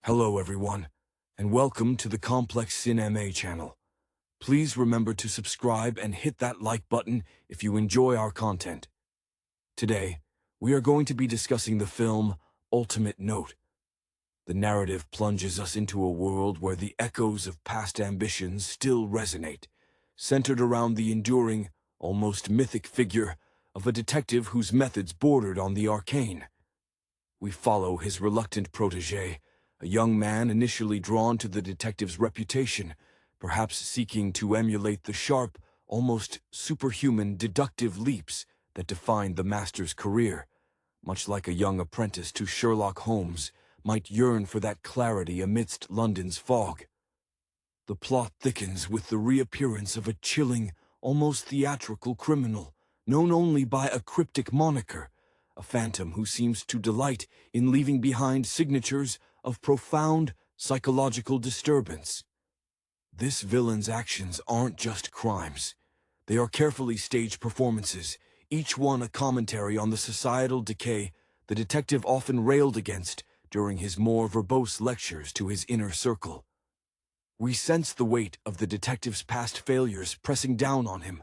Hello everyone, and welcome to the Complex Cinema channel. Please remember to subscribe and hit that like button if you enjoy our content. Today, we are going to be discussing the film Ultimate Note. The narrative plunges us into a world where the echoes of past ambitions still resonate, centered around the enduring, almost mythic figure of a detective whose methods bordered on the arcane. We follow his reluctant protégé, a young man initially drawn to the detective's reputation, perhaps seeking to emulate the sharp, almost superhuman deductive leaps that defined the master's career, much like a young apprentice to Sherlock Holmes might yearn for that clarity amidst London's fog. The plot thickens with the reappearance of a chilling, almost theatrical criminal, known only by a cryptic moniker, a phantom who seems to delight in leaving behind signatures of profound psychological disturbance. This villain's actions aren't just crimes. They are carefully staged performances, each one a commentary on the societal decay the detective often railed against during his more verbose lectures to his inner circle. We sense the weight of the detective's past failures pressing down on him,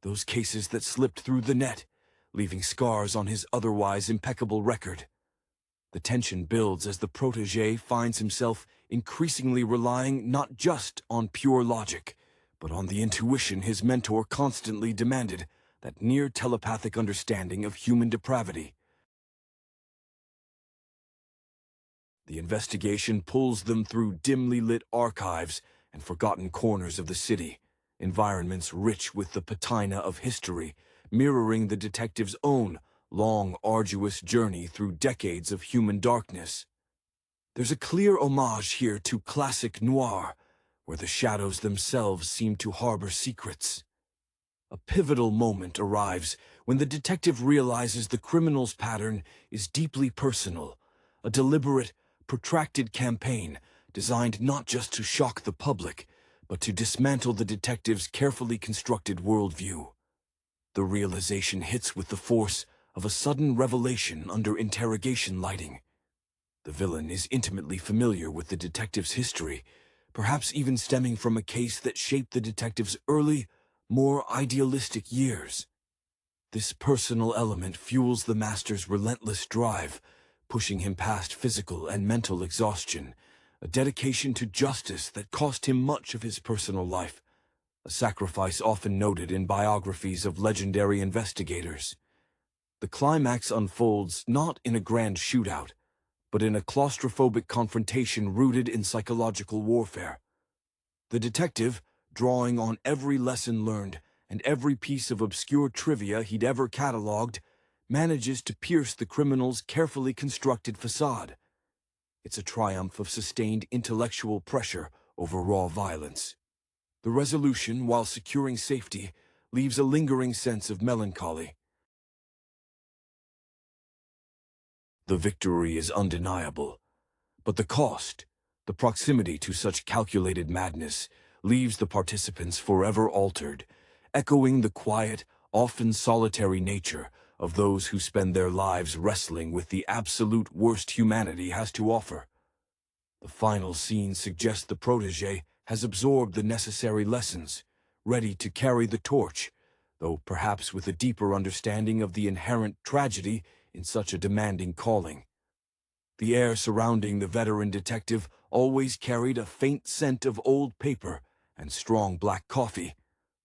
those cases that slipped through the net, leaving scars on his otherwise impeccable record. The tension builds as the protégé finds himself increasingly relying not just on pure logic, but on the intuition his mentor constantly demanded, that near telepathic understanding of human depravity. The investigation pulls them through dimly lit archives and forgotten corners of the city, environments rich with the patina of history, mirroring the detective's own long, arduous journey through decades of human darkness. There's a clear homage here to classic noir, where the shadows themselves seem to harbor secrets. A pivotal moment arrives when the detective realizes the criminal's pattern is deeply personal, a deliberate, protracted campaign designed not just to shock the public, but to dismantle the detective's carefully constructed worldview. The realization hits with the force of a sudden revelation under interrogation lighting. The villain is intimately familiar with the detective's history, perhaps even stemming from a case that shaped the detective's early, more idealistic years. This personal element fuels the master's relentless drive, pushing him past physical and mental exhaustion, a dedication to justice that cost him much of his personal life, a sacrifice often noted in biographies of legendary investigators. The climax unfolds not in a grand shootout, but in a claustrophobic confrontation rooted in psychological warfare. The detective, drawing on every lesson learned and every piece of obscure trivia he'd ever cataloged, manages to pierce the criminal's carefully constructed facade. It's a triumph of sustained intellectual pressure over raw violence. The resolution, while securing safety, leaves a lingering sense of melancholy. The victory is undeniable, but the cost, the proximity to such calculated madness, leaves the participants forever altered, echoing the quiet, often solitary nature of those who spend their lives wrestling with the absolute worst humanity has to offer. The final scene suggests the protégé has absorbed the necessary lessons, ready to carry the torch, though perhaps with a deeper understanding of the inherent tragedy in such a demanding calling. The air surrounding the veteran detective always carried a faint scent of old paper and strong black coffee,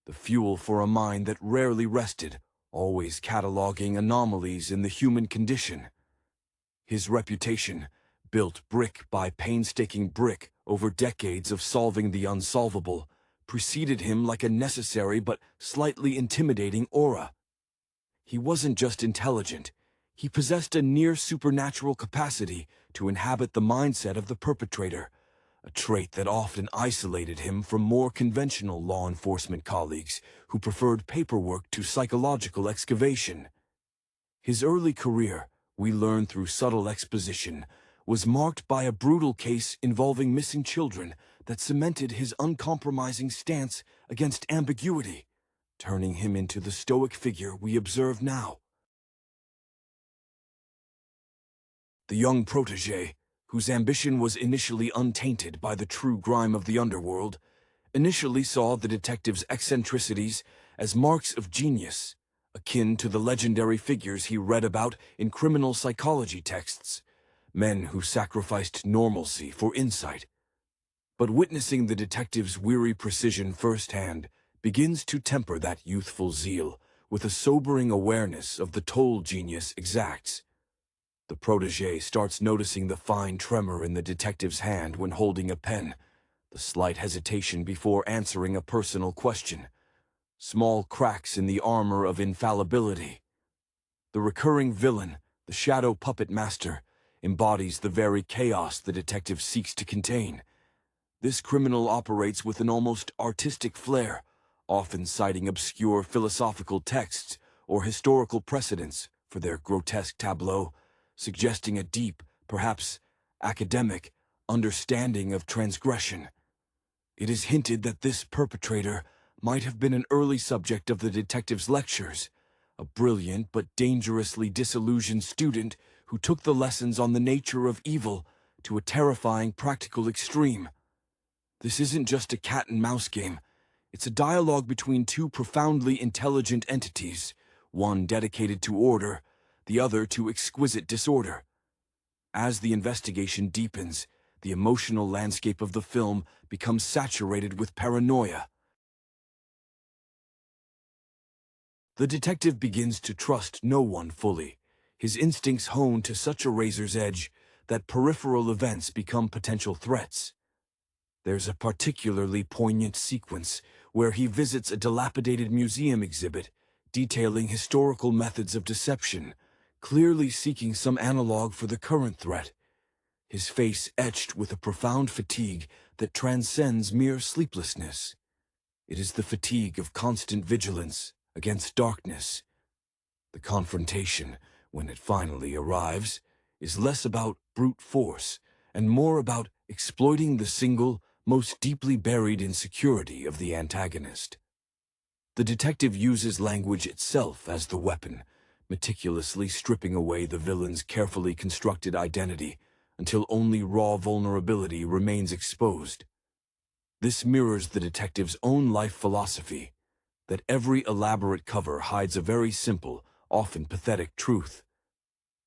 the fuel for a mind that rarely rested, always cataloging anomalies in the human condition. His reputation, built brick by painstaking brick over decades of solving the unsolvable, preceded him like a necessary but slightly intimidating aura. He wasn't just intelligent. He possessed a near-supernatural capacity to inhabit the mindset of the perpetrator, a trait that often isolated him from more conventional law enforcement colleagues who preferred paperwork to psychological excavation. His early career, we learn through subtle exposition, was marked by a brutal case involving missing children that cemented his uncompromising stance against ambiguity, turning him into the stoic figure we observe now. The young protégé, whose ambition was initially untainted by the true grime of the underworld, initially saw the detective's eccentricities as marks of genius, akin to the legendary figures he read about in criminal psychology texts, men who sacrificed normalcy for insight. But witnessing the detective's weary precision firsthand begins to temper that youthful zeal with a sobering awareness of the toll genius exacts. The protégé starts noticing the fine tremor in the detective's hand when holding a pen, the slight hesitation before answering a personal question, small cracks in the armor of infallibility. The recurring villain, the shadow puppet master, embodies the very chaos the detective seeks to contain. This criminal operates with an almost artistic flair, often citing obscure philosophical texts or historical precedents for their grotesque tableau, suggesting a deep, perhaps academic, understanding of transgression. It is hinted that this perpetrator might have been an early subject of the detective's lectures, a brilliant but dangerously disillusioned student who took the lessons on the nature of evil to a terrifying practical extreme. This isn't just a cat-and-mouse game. It's a dialogue between two profoundly intelligent entities, one dedicated to order, the other to exquisite disorder. As the investigation deepens, the emotional landscape of the film becomes saturated with paranoia. The detective begins to trust no one fully, his instincts honed to such a razor's edge that peripheral events become potential threats. There's a particularly poignant sequence where he visits a dilapidated museum exhibit detailing historical methods of deception, clearly seeking some analog for the current threat, his face etched with a profound fatigue that transcends mere sleeplessness. It is the fatigue of constant vigilance against darkness. The confrontation, when it finally arrives, is less about brute force and more about exploiting the single, most deeply buried insecurity of the antagonist. The detective uses language itself as the weapon, meticulously stripping away the villain's carefully constructed identity until only raw vulnerability remains exposed. This mirrors the detective's own life philosophy, that every elaborate cover hides a very simple, often pathetic truth.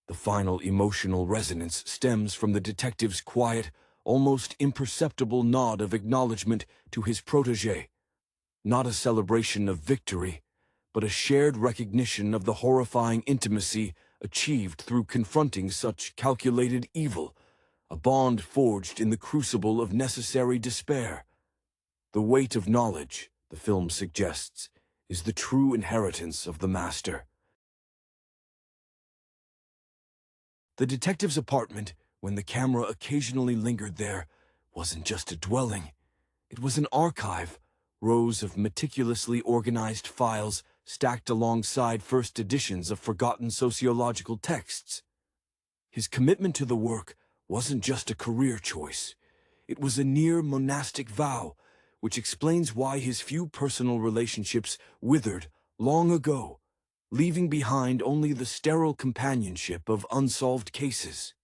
The final emotional resonance stems from the detective's quiet, almost imperceptible nod of acknowledgement to his protégé, not a celebration of victory, but a shared recognition of the horrifying intimacy achieved through confronting such calculated evil, a bond forged in the crucible of necessary despair. The weight of knowledge, the film suggests, is the true inheritance of the master. The detective's apartment, when the camera occasionally lingered there, wasn't just a dwelling. It was an archive, rows of meticulously organized files stacked alongside first editions of forgotten sociological texts. His commitment to the work wasn't just a career choice. It was a near monastic vow, which explains why his few personal relationships withered long ago, leaving behind only the sterile companionship of unsolved cases.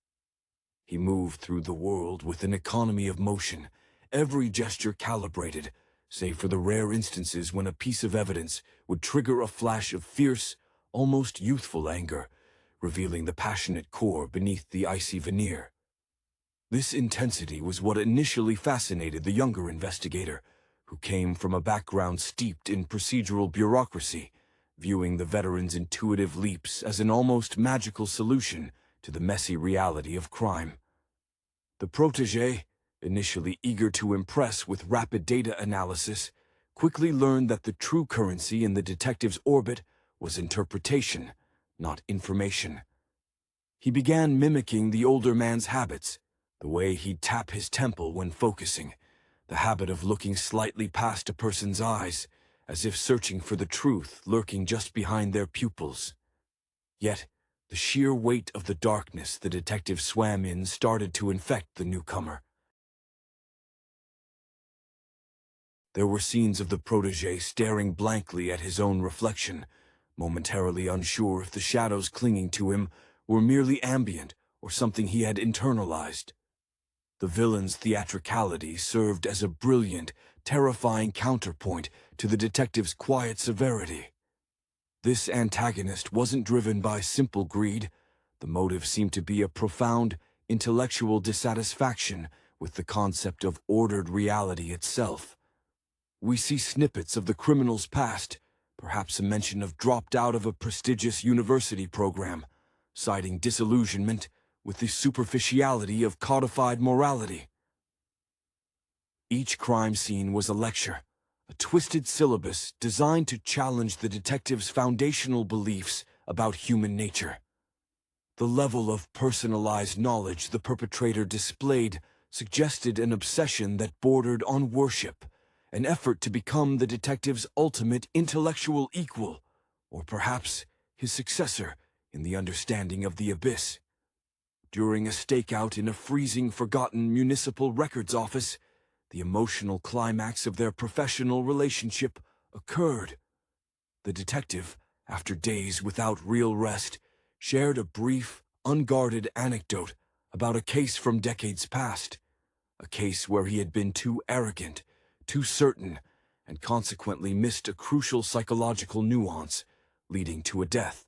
He moved through the world with an economy of motion, every gesture calibrated, save for the rare instances when a piece of evidence would trigger a flash of fierce, almost youthful anger, revealing the passionate core beneath the icy veneer. This intensity was what initially fascinated the younger investigator, who came from a background steeped in procedural bureaucracy, viewing the veteran's intuitive leaps as an almost magical solution to the messy reality of crime. The protégé, initially eager to impress with rapid data analysis, quickly learned that the true currency in the detective's orbit was interpretation, not information. He began mimicking the older man's habits, the way he'd tap his temple when focusing, the habit of looking slightly past a person's eyes, as if searching for the truth lurking just behind their pupils. Yet, the sheer weight of the darkness the detective swam in started to infect the newcomer. There were scenes of the protégé staring blankly at his own reflection, momentarily unsure if the shadows clinging to him were merely ambient or something he had internalized. The villain's theatricality served as a brilliant, terrifying counterpoint to the detective's quiet severity. This antagonist wasn't driven by simple greed. The motive seemed to be a profound, intellectual dissatisfaction with the concept of ordered reality itself. We see snippets of the criminal's past, perhaps a mention of dropped out of a prestigious university program, citing disillusionment with the superficiality of codified morality. Each crime scene was a lecture, a twisted syllabus designed to challenge the detective's foundational beliefs about human nature. The level of personalized knowledge the perpetrator displayed suggested an obsession that bordered on worship, an effort to become the detective's ultimate intellectual equal, or perhaps his successor in the understanding of the abyss. During a stakeout in a freezing, forgotten municipal records office, the emotional climax of their professional relationship occurred. The detective, after days without real rest, shared a brief, unguarded anecdote about a case from decades past, a case where he had been too arrogant, too certain, and consequently missed a crucial psychological nuance, leading to a death.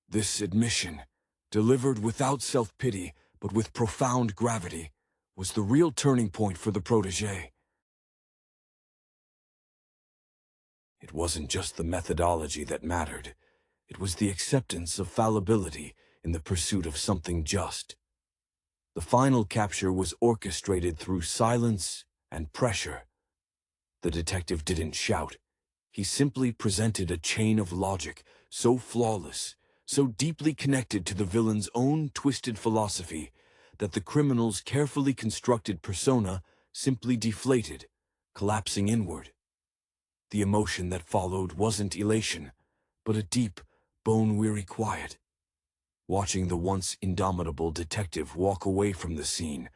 This admission, delivered without self-pity but with profound gravity, was the real turning point for the protégé. It wasn't just the methodology that mattered. It was the acceptance of fallibility in the pursuit of something just. The final capture was orchestrated through silence and pressure. The detective didn't shout. He simply presented a chain of logic so flawless, so deeply connected to the villain's own twisted philosophy, that the criminal's carefully constructed persona simply deflated, collapsing inward. The emotion that followed wasn't elation, but a deep, bone-weary quiet. Watching the once indomitable detective walk away from the scene,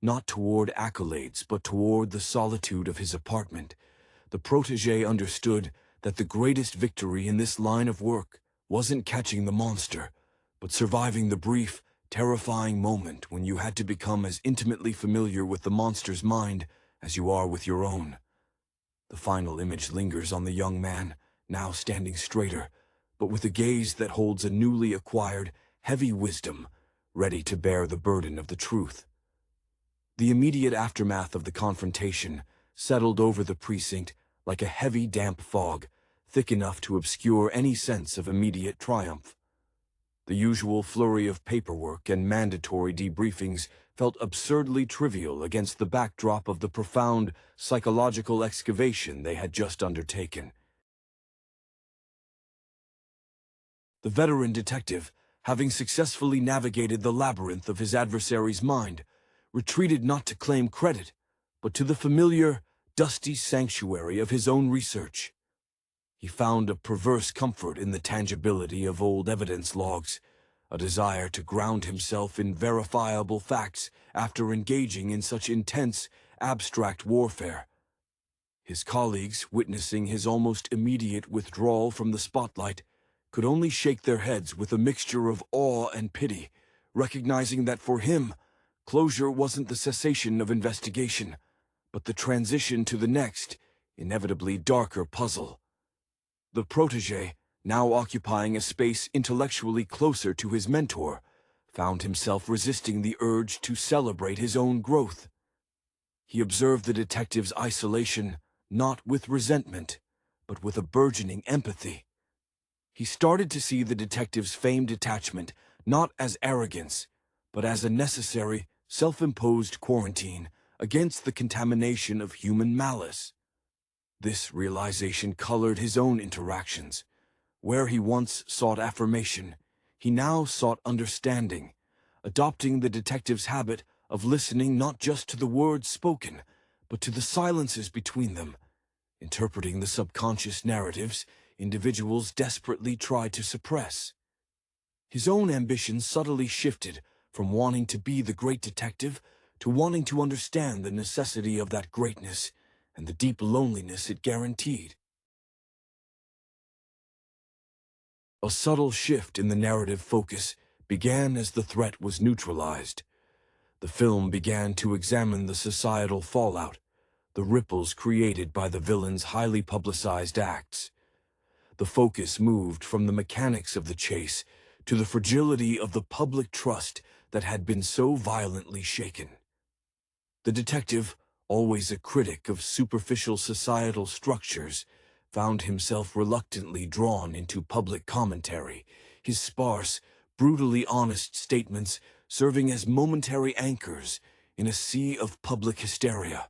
not toward accolades but toward the solitude of his apartment, the protégé understood that the greatest victory in this line of work wasn't catching the monster, but surviving the brief, terrifying moment when you had to become as intimately familiar with the monster's mind as you are with your own. The final image lingers on the young man, now standing straighter, but with a gaze that holds a newly acquired, heavy wisdom, ready to bear the burden of the truth. The immediate aftermath of the confrontation settled over the precinct like a heavy, damp fog, thick enough to obscure any sense of immediate triumph. The usual flurry of paperwork and mandatory debriefings felt absurdly trivial against the backdrop of the profound psychological excavation they had just undertaken. The veteran detective, having successfully navigated the labyrinth of his adversary's mind, retreated not to claim credit, but to the familiar, dusty sanctuary of his own research. He found a perverse comfort in the tangibility of old evidence logs, a desire to ground himself in verifiable facts after engaging in such intense, abstract warfare. His colleagues, witnessing his almost immediate withdrawal from the spotlight, could only shake their heads with a mixture of awe and pity, recognizing that for him, closure wasn't the cessation of investigation, but the transition to the next, inevitably darker puzzle. The protégé, now occupying a space intellectually closer to his mentor, found himself resisting the urge to celebrate his own growth. He observed the detective's isolation not with resentment, but with a burgeoning empathy. He started to see the detective's feigned detachment not as arrogance, but as a necessary, self-imposed quarantine against the contamination of human malice. This realization colored his own interactions. Where he once sought affirmation, he now sought understanding, adopting the detective's habit of listening not just to the words spoken, but to the silences between them, interpreting the subconscious narratives individuals desperately try to suppress. His own ambition subtly shifted from wanting to be the great detective to wanting to understand the necessity of that greatness and the deep loneliness it guaranteed. A subtle shift in the narrative focus began as the threat was neutralized. The film began to examine the societal fallout, the ripples created by the villain's highly publicized acts. The focus moved from the mechanics of the chase to the fragility of the public trust that had been so violently shaken. The detective, always a critic of superficial societal structures, found himself reluctantly drawn into public commentary, his sparse, brutally honest statements serving as momentary anchors in a sea of public hysteria.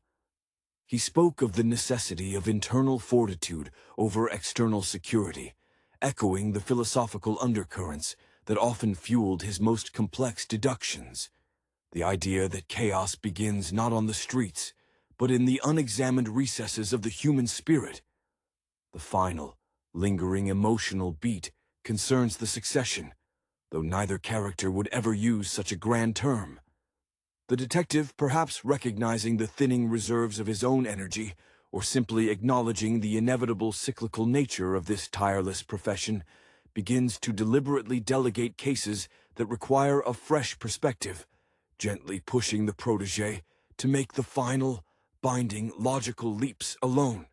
He spoke of the necessity of internal fortitude over external security, echoing the philosophical undercurrents that often fueled his most complex deductions. The idea that chaos begins not on the streets, but in the unexamined recesses of the human spirit. The final, lingering emotional beat concerns the succession, though neither character would ever use such a grand term. The detective, perhaps recognizing the thinning reserves of his own energy, or simply acknowledging the inevitable cyclical nature of this tireless profession, begins to deliberately delegate cases that require a fresh perspective, gently pushing the protégé to make the final, binding, logical leaps alone.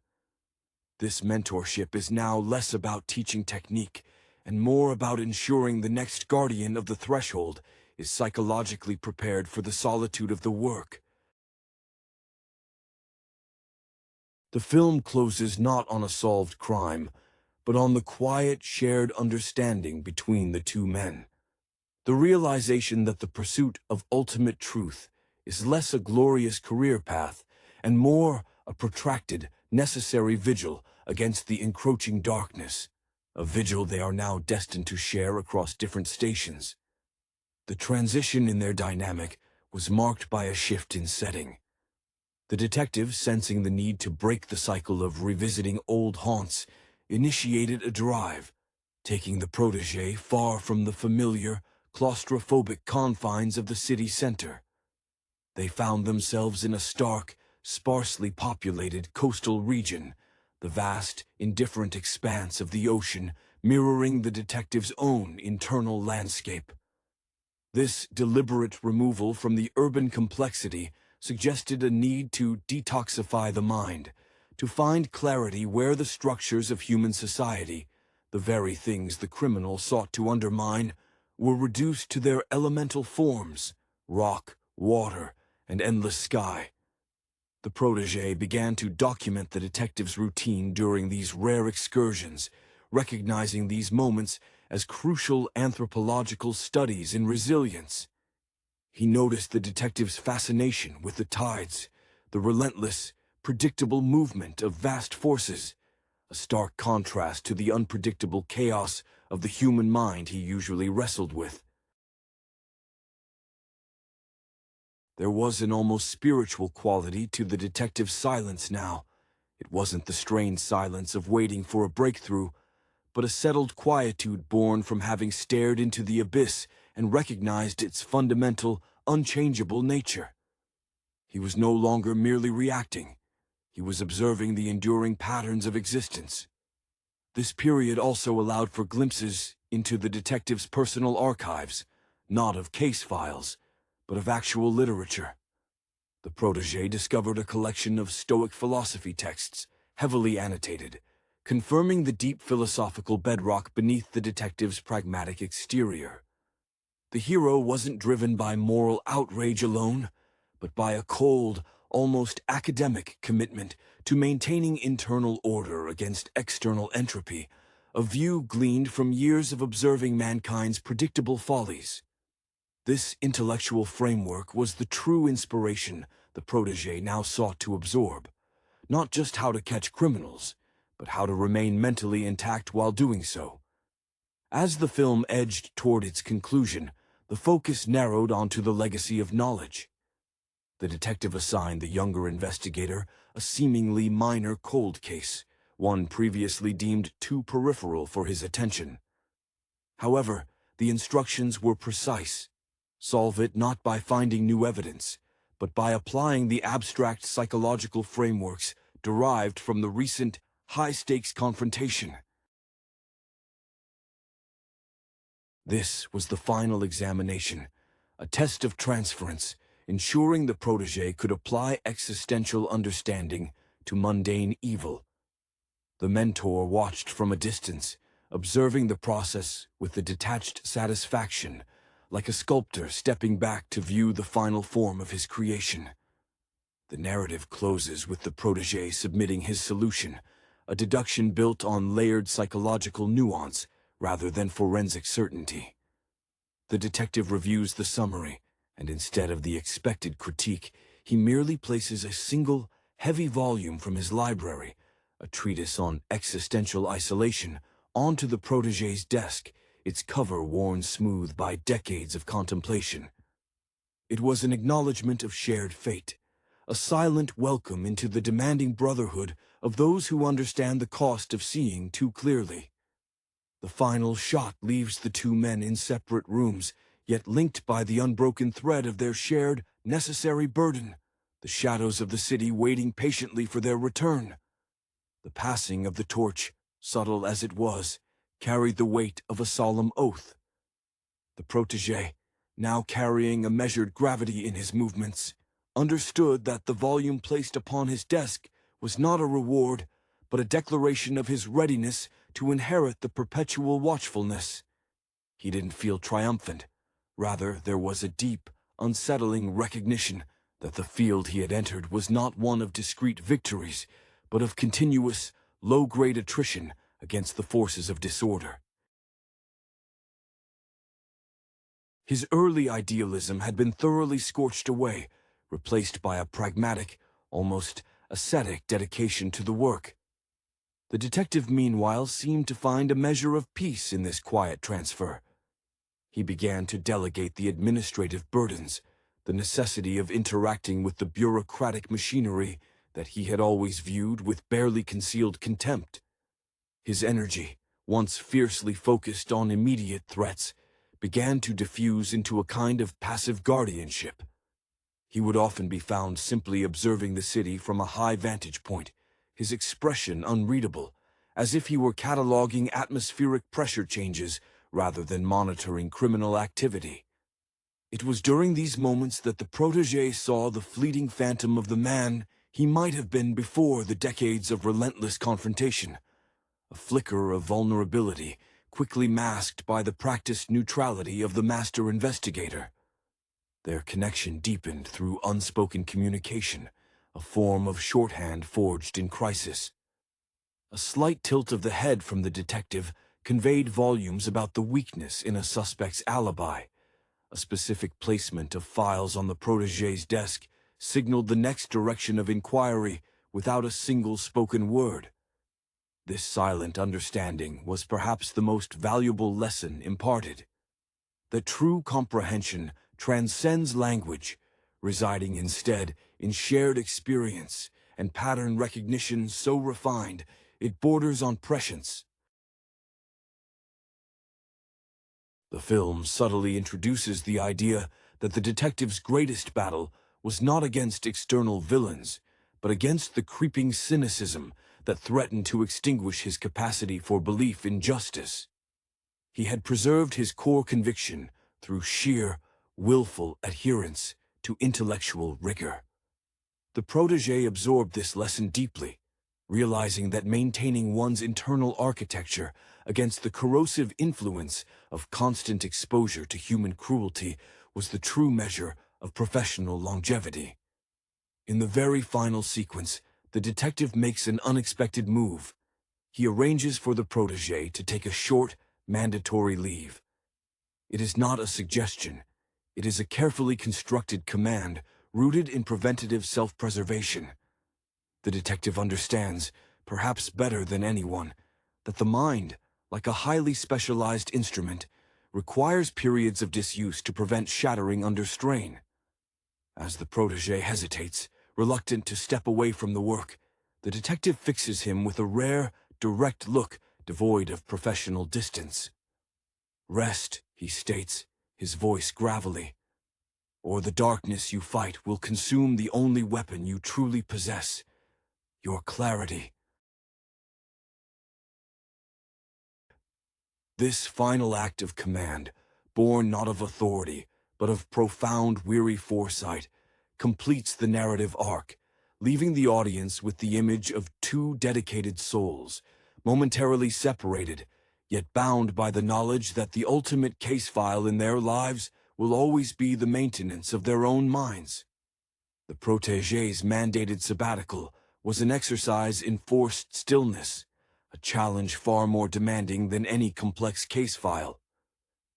This mentorship is now less about teaching technique and more about ensuring the next guardian of the threshold is psychologically prepared for the solitude of the work. The film closes not on a solved crime, but on the quiet, shared understanding between the two men. The realization that the pursuit of ultimate truth is less a glorious career path and more a protracted, necessary vigil against the encroaching darkness, a vigil they are now destined to share across different stations. The transition in their dynamic was marked by a shift in setting. The detective, sensing the need to break the cycle of revisiting old haunts, initiated a drive, taking the protégé far from the familiar, claustrophobic confines of the city center. They found themselves in a stark, sparsely populated coastal region, the vast, indifferent expanse of the ocean mirroring the detective's own internal landscape. This deliberate removal from the urban complexity suggested a need to detoxify the mind, to find clarity where the structures of human society, the very things the criminal sought to undermine, were reduced to their elemental forms: rock, water, and endless sky. The protégé began to document the detective's routine during these rare excursions, recognizing these moments as crucial anthropological studies in resilience. He noticed the detective's fascination with the tides, the relentless, predictable movement of vast forces, a stark contrast to the unpredictable chaos of the human mind he usually wrestled with. There was an almost spiritual quality to the detective's silence now. It wasn't the strained silence of waiting for a breakthrough, but a settled quietude born from having stared into the abyss and recognized its fundamental, unchangeable nature. He was no longer merely reacting. He was observing the enduring patterns of existence. This period also allowed for glimpses into the detective's personal archives, not of case files, but of actual literature. The protégé discovered a collection of Stoic philosophy texts, heavily annotated, confirming the deep philosophical bedrock beneath the detective's pragmatic exterior. The hero wasn't driven by moral outrage alone, but by a cold, almost academic commitment to maintaining internal order against external entropy, a view gleaned from years of observing mankind's predictable follies. This intellectual framework was the true inspiration the protégé now sought to absorb, not just how to catch criminals, but how to remain mentally intact while doing so. As the film edged toward its conclusion, the focus narrowed onto the legacy of knowledge. The detective assigned the younger investigator a seemingly minor cold case, one previously deemed too peripheral for his attention. However, the instructions were precise. Solve it not by finding new evidence, but by applying the abstract psychological frameworks derived from the recent high-stakes confrontation. This was the final examination, a test of transference ensuring the protege could apply existential understanding to mundane evil. The mentor watched from a distance, observing the process with a detached satisfaction, like a sculptor stepping back to view the final form of his creation. The narrative closes with the protege submitting his solution, a deduction built on layered psychological nuance rather than forensic certainty. The detective reviews the summary, and instead of the expected critique, he merely places a single, heavy volume from his library, a treatise on existential isolation, onto the protege's desk, its cover worn smooth by decades of contemplation. It was an acknowledgement of shared fate, a silent welcome into the demanding brotherhood of those who understand the cost of seeing too clearly. The final shot leaves the two men in separate rooms, yet linked by the unbroken thread of their shared, necessary burden, the shadows of the city waiting patiently for their return. The passing of the torch, subtle as it was, carried the weight of a solemn oath. The protege, now carrying a measured gravity in his movements, understood that the volume placed upon his desk was not a reward, but a declaration of his readiness to inherit the perpetual watchfulness. He didn't feel triumphant. Rather, there was a deep, unsettling recognition that the field he had entered was not one of discrete victories, but of continuous, low-grade attrition against the forces of disorder. His early idealism had been thoroughly scorched away, replaced by a pragmatic, almost ascetic dedication to the work. The detective, meanwhile, seemed to find a measure of peace in this quiet transfer. He began to delegate the administrative burdens, the necessity of interacting with the bureaucratic machinery that he had always viewed with barely concealed contempt. His energy, once fiercely focused on immediate threats, began to diffuse into a kind of passive guardianship. He would often be found simply observing the city from a high vantage point, his expression unreadable, as if he were cataloging atmospheric pressure changes rather than monitoring criminal activity. It was during these moments that the protege saw the fleeting phantom of the man he might have been before the decades of relentless confrontation, a flicker of vulnerability quickly masked by the practiced neutrality of the master investigator. Their connection deepened through unspoken communication, a form of shorthand forged in crisis. A slight tilt of the head from the detective conveyed volumes about the weakness in a suspect's alibi. A specific placement of files on the protege's desk signaled the next direction of inquiry without a single spoken word. This silent understanding was perhaps the most valuable lesson imparted. That true comprehension transcends language, residing instead in shared experience and pattern recognition so refined it borders on prescience. The film subtly introduces the idea that the detective's greatest battle was not against external villains, but against the creeping cynicism that threatened to extinguish his capacity for belief in justice. He had preserved his core conviction through sheer, willful adherence to intellectual rigor. The protege absorbed this lesson deeply, realizing that maintaining one's internal architecture against the corrosive influence of constant exposure to human cruelty was the true measure of professional longevity. In the very final sequence, the detective makes an unexpected move. He arranges for the protege to take a short, mandatory leave. It is not a suggestion. It is a carefully constructed command rooted in preventative self-preservation. The detective understands, perhaps better than anyone, that the mind, like a highly specialized instrument, requires periods of disuse to prevent shattering under strain. As the protege hesitates, reluctant to step away from the work, the detective fixes him with a rare, direct look devoid of professional distance. "Rest," he states, his voice gravelly, "or the darkness you fight will consume the only weapon you truly possess, your clarity." This final act of command, born not of authority, but of profound, weary foresight, completes the narrative arc, leaving the audience with the image of two dedicated souls, momentarily separated, yet bound by the knowledge that the ultimate case file in their lives will always be the maintenance of their own minds. The protégé's mandated sabbatical was an exercise in forced stillness, a challenge far more demanding than any complex case file.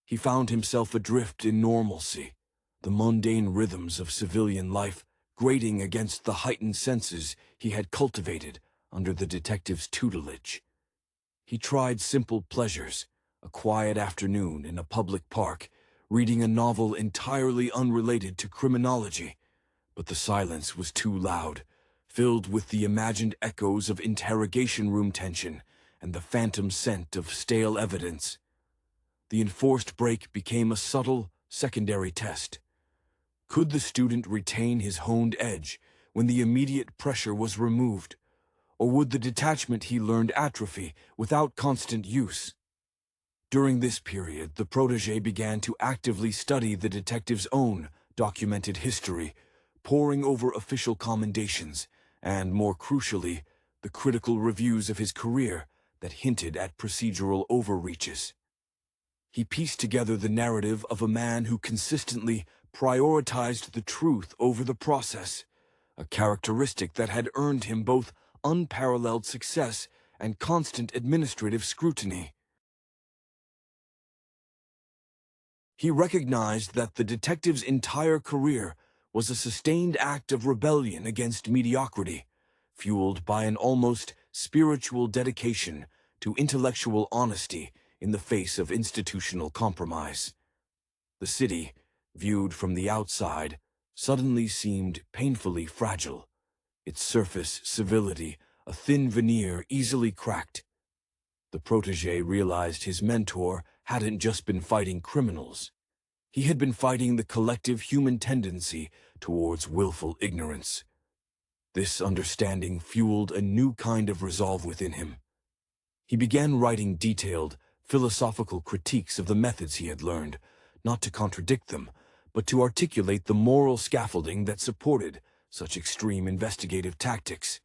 He found himself adrift in normalcy, the mundane rhythms of civilian life grating against the heightened senses he had cultivated under the detective's tutelage. He tried simple pleasures, a quiet afternoon in a public park, reading a novel entirely unrelated to criminology, but the silence was too loud, filled with the imagined echoes of interrogation room tension and the phantom scent of stale evidence. The enforced break became a subtle, secondary test. Could the student retain his honed edge when the immediate pressure was removed, or would the detachment he learned atrophy without constant use? During this period, the protégé began to actively study the detective's own documented history, poring over official commendations, and, more crucially, the critical reviews of his career that hinted at procedural overreaches. He pieced together the narrative of a man who consistently prioritized the truth over the process, a characteristic that had earned him both unparalleled success and constant administrative scrutiny. He recognized that the detective's entire career was a sustained act of rebellion against mediocrity, fueled by an almost spiritual dedication to intellectual honesty in the face of institutional compromise. The city, viewed from the outside, suddenly seemed painfully fragile, its surface civility a thin veneer easily cracked. The protégé realized his mentor hadn't just been fighting criminals. He had been fighting the collective human tendency towards willful ignorance. This understanding fueled a new kind of resolve within him. He began writing detailed, philosophical critiques of the methods he had learned, not to contradict them, but to articulate the moral scaffolding that supported such extreme investigative tactics,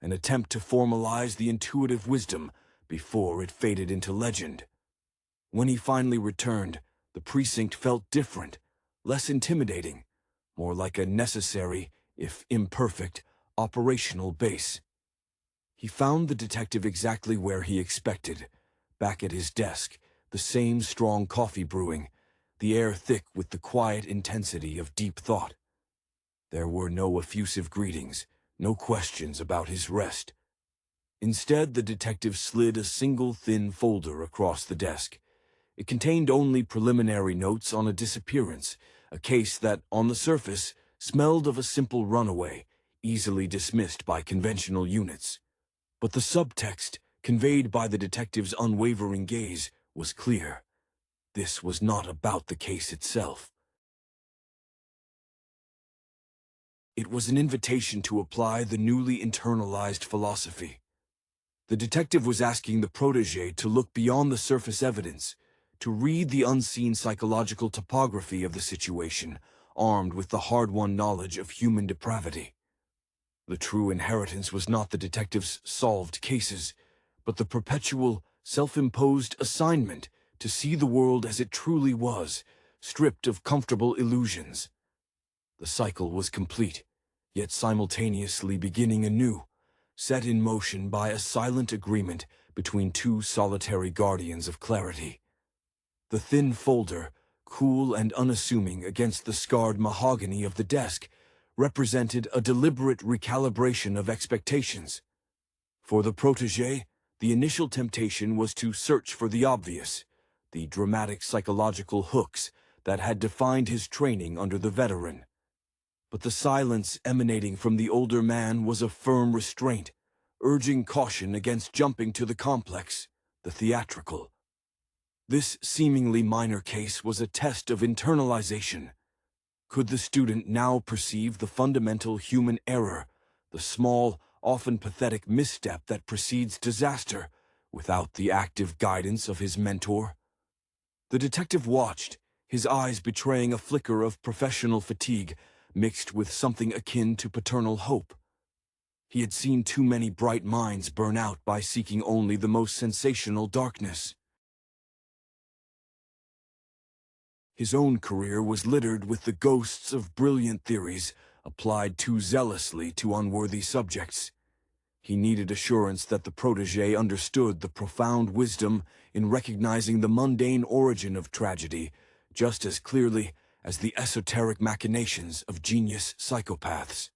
an attempt to formalize the intuitive wisdom before it faded into legend. When he finally returned, the precinct felt different, less intimidating, more like a necessary, if imperfect, operational base. He found the detective exactly where he expected, back at his desk, the same strong coffee brewing, the air thick with the quiet intensity of deep thought. There were no effusive greetings, no questions about his rest. Instead, the detective slid a single thin folder across the desk. It contained only preliminary notes on a disappearance, a case that, on the surface, smelled of a simple runaway, easily dismissed by conventional units. But the subtext, conveyed by the detective's unwavering gaze, was clear. This was not about the case itself. It was an invitation to apply the newly internalized philosophy. The detective was asking the protégé to look beyond the surface evidence, to read the unseen psychological topography of the situation, armed with the hard-won knowledge of human depravity. The true inheritance was not the detective's solved cases, but the perpetual, self-imposed assignment to see the world as it truly was, stripped of comfortable illusions. The cycle was complete, yet simultaneously beginning anew, set in motion by a silent agreement between two solitary guardians of clarity. The thin folder, cool and unassuming against the scarred mahogany of the desk, represented a deliberate recalibration of expectations. For the protégé, the initial temptation was to search for the obvious, the dramatic psychological hooks that had defined his training under the veteran. But the silence emanating from the older man was a firm restraint, urging caution against jumping to the complex, the theatrical. This seemingly minor case was a test of internalization. Could the student now perceive the fundamental human error, the small, often pathetic misstep that precedes disaster, without the active guidance of his mentor? The detective watched, his eyes betraying a flicker of professional fatigue mixed with something akin to paternal hope. He had seen too many bright minds burn out by seeking only the most sensational darkness. His own career was littered with the ghosts of brilliant theories applied too zealously to unworthy subjects. He needed assurance that the protégé understood the profound wisdom in recognizing the mundane origin of tragedy just as clearly as the esoteric machinations of genius psychopaths.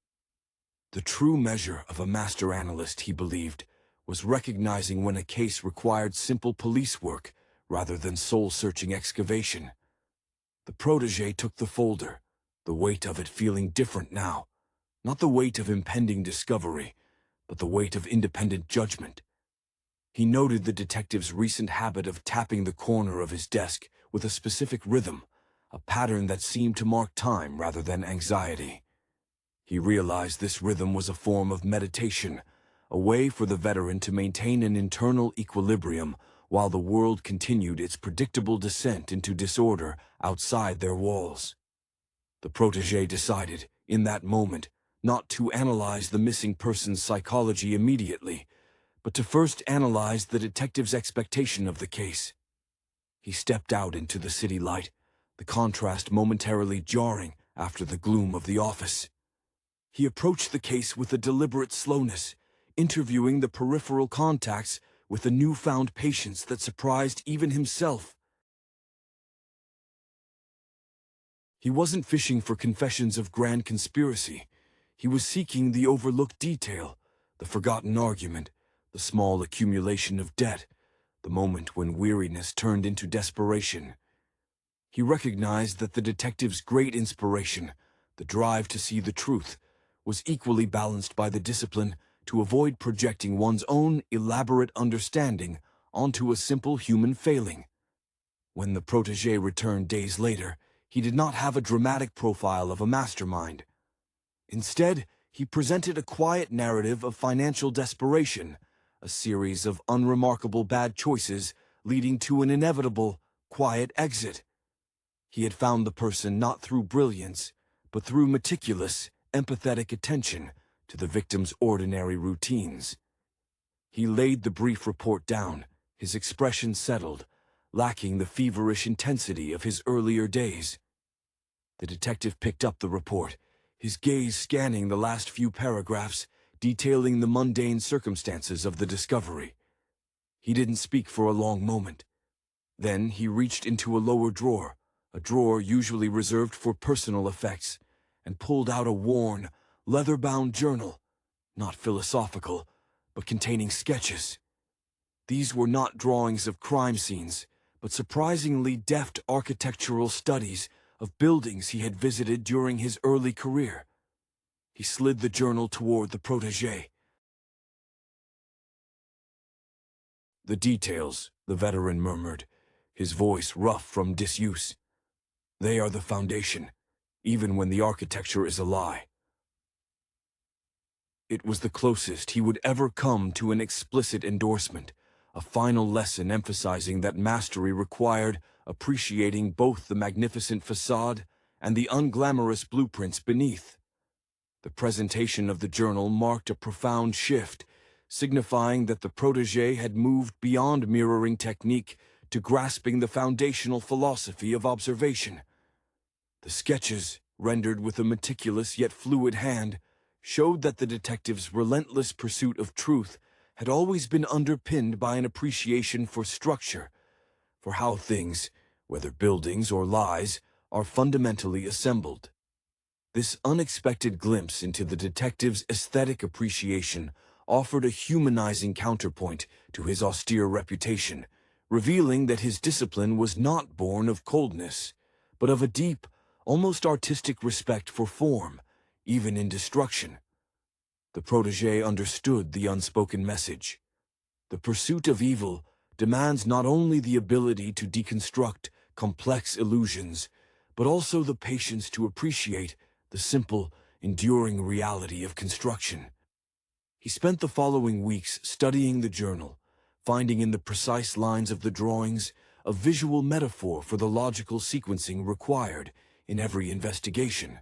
The true measure of a master analyst, he believed, was recognizing when a case required simple police work rather than soul-searching excavation. The protégé took the folder, the weight of it feeling different now, not the weight of impending discovery, but the weight of independent judgment. He noted the detective's recent habit of tapping the corner of his desk with a specific rhythm, a pattern that seemed to mark time rather than anxiety. He realized this rhythm was a form of meditation, a way for the veteran to maintain an internal equilibrium while the world continued its predictable descent into disorder outside their walls. The protégé decided, in that moment, not to analyze the missing person's psychology immediately, but to first analyze the detective's expectation of the case. He stepped out into the city light, the contrast momentarily jarring after the gloom of the office. He approached the case with a deliberate slowness, interviewing the peripheral contacts with a newfound patience that surprised even himself. He wasn't fishing for confessions of grand conspiracy. He was seeking the overlooked detail, the forgotten argument, the small accumulation of debt, the moment when weariness turned into desperation. He recognized that the detective's great inspiration, the drive to see the truth, was equally balanced by the discipline to avoid projecting one's own elaborate understanding onto a simple human failing. When the protégé returned days later, he did not have a dramatic profile of a mastermind. Instead, he presented a quiet narrative of financial desperation, a series of unremarkable bad choices leading to an inevitable, quiet exit. He had found the person not through brilliance, but through meticulous, empathetic attention to the victim's ordinary routines. He laid the brief report down, his expression settled, lacking the feverish intensity of his earlier days. The detective picked up the report, his gaze scanning the last few paragraphs, detailing the mundane circumstances of the discovery. He didn't speak for a long moment. Then he reached into a lower drawer, a drawer usually reserved for personal effects, and pulled out a worn, leather-bound journal, not philosophical, but containing sketches. These were not drawings of crime scenes, but surprisingly deft architectural studies of buildings he had visited during his early career. He slid the journal toward the protégé. "The details," the veteran murmured, his voice rough from disuse. "They are the foundation, even when the architecture is a lie." It was the closest he would ever come to an explicit endorsement, a final lesson emphasizing that mastery required appreciating both the magnificent facade and the unglamorous blueprints beneath. The presentation of the journal marked a profound shift, signifying that the protégé had moved beyond mirroring technique to grasping the foundational philosophy of observation. The sketches, rendered with a meticulous yet fluid hand, showed that the detective's relentless pursuit of truth had always been underpinned by an appreciation for structure, for how things, whether buildings or lies, are fundamentally assembled. This unexpected glimpse into the detective's aesthetic appreciation offered a humanizing counterpoint to his austere reputation, revealing that his discipline was not born of coldness, but of a deep, almost artistic respect for form, even in destruction. The protégé understood the unspoken message. The pursuit of evil demands not only the ability to deconstruct complex illusions, but also the patience to appreciate the simple, enduring reality of construction. He spent the following weeks studying the journal, finding in the precise lines of the drawings a visual metaphor for the logical sequencing required in every investigation.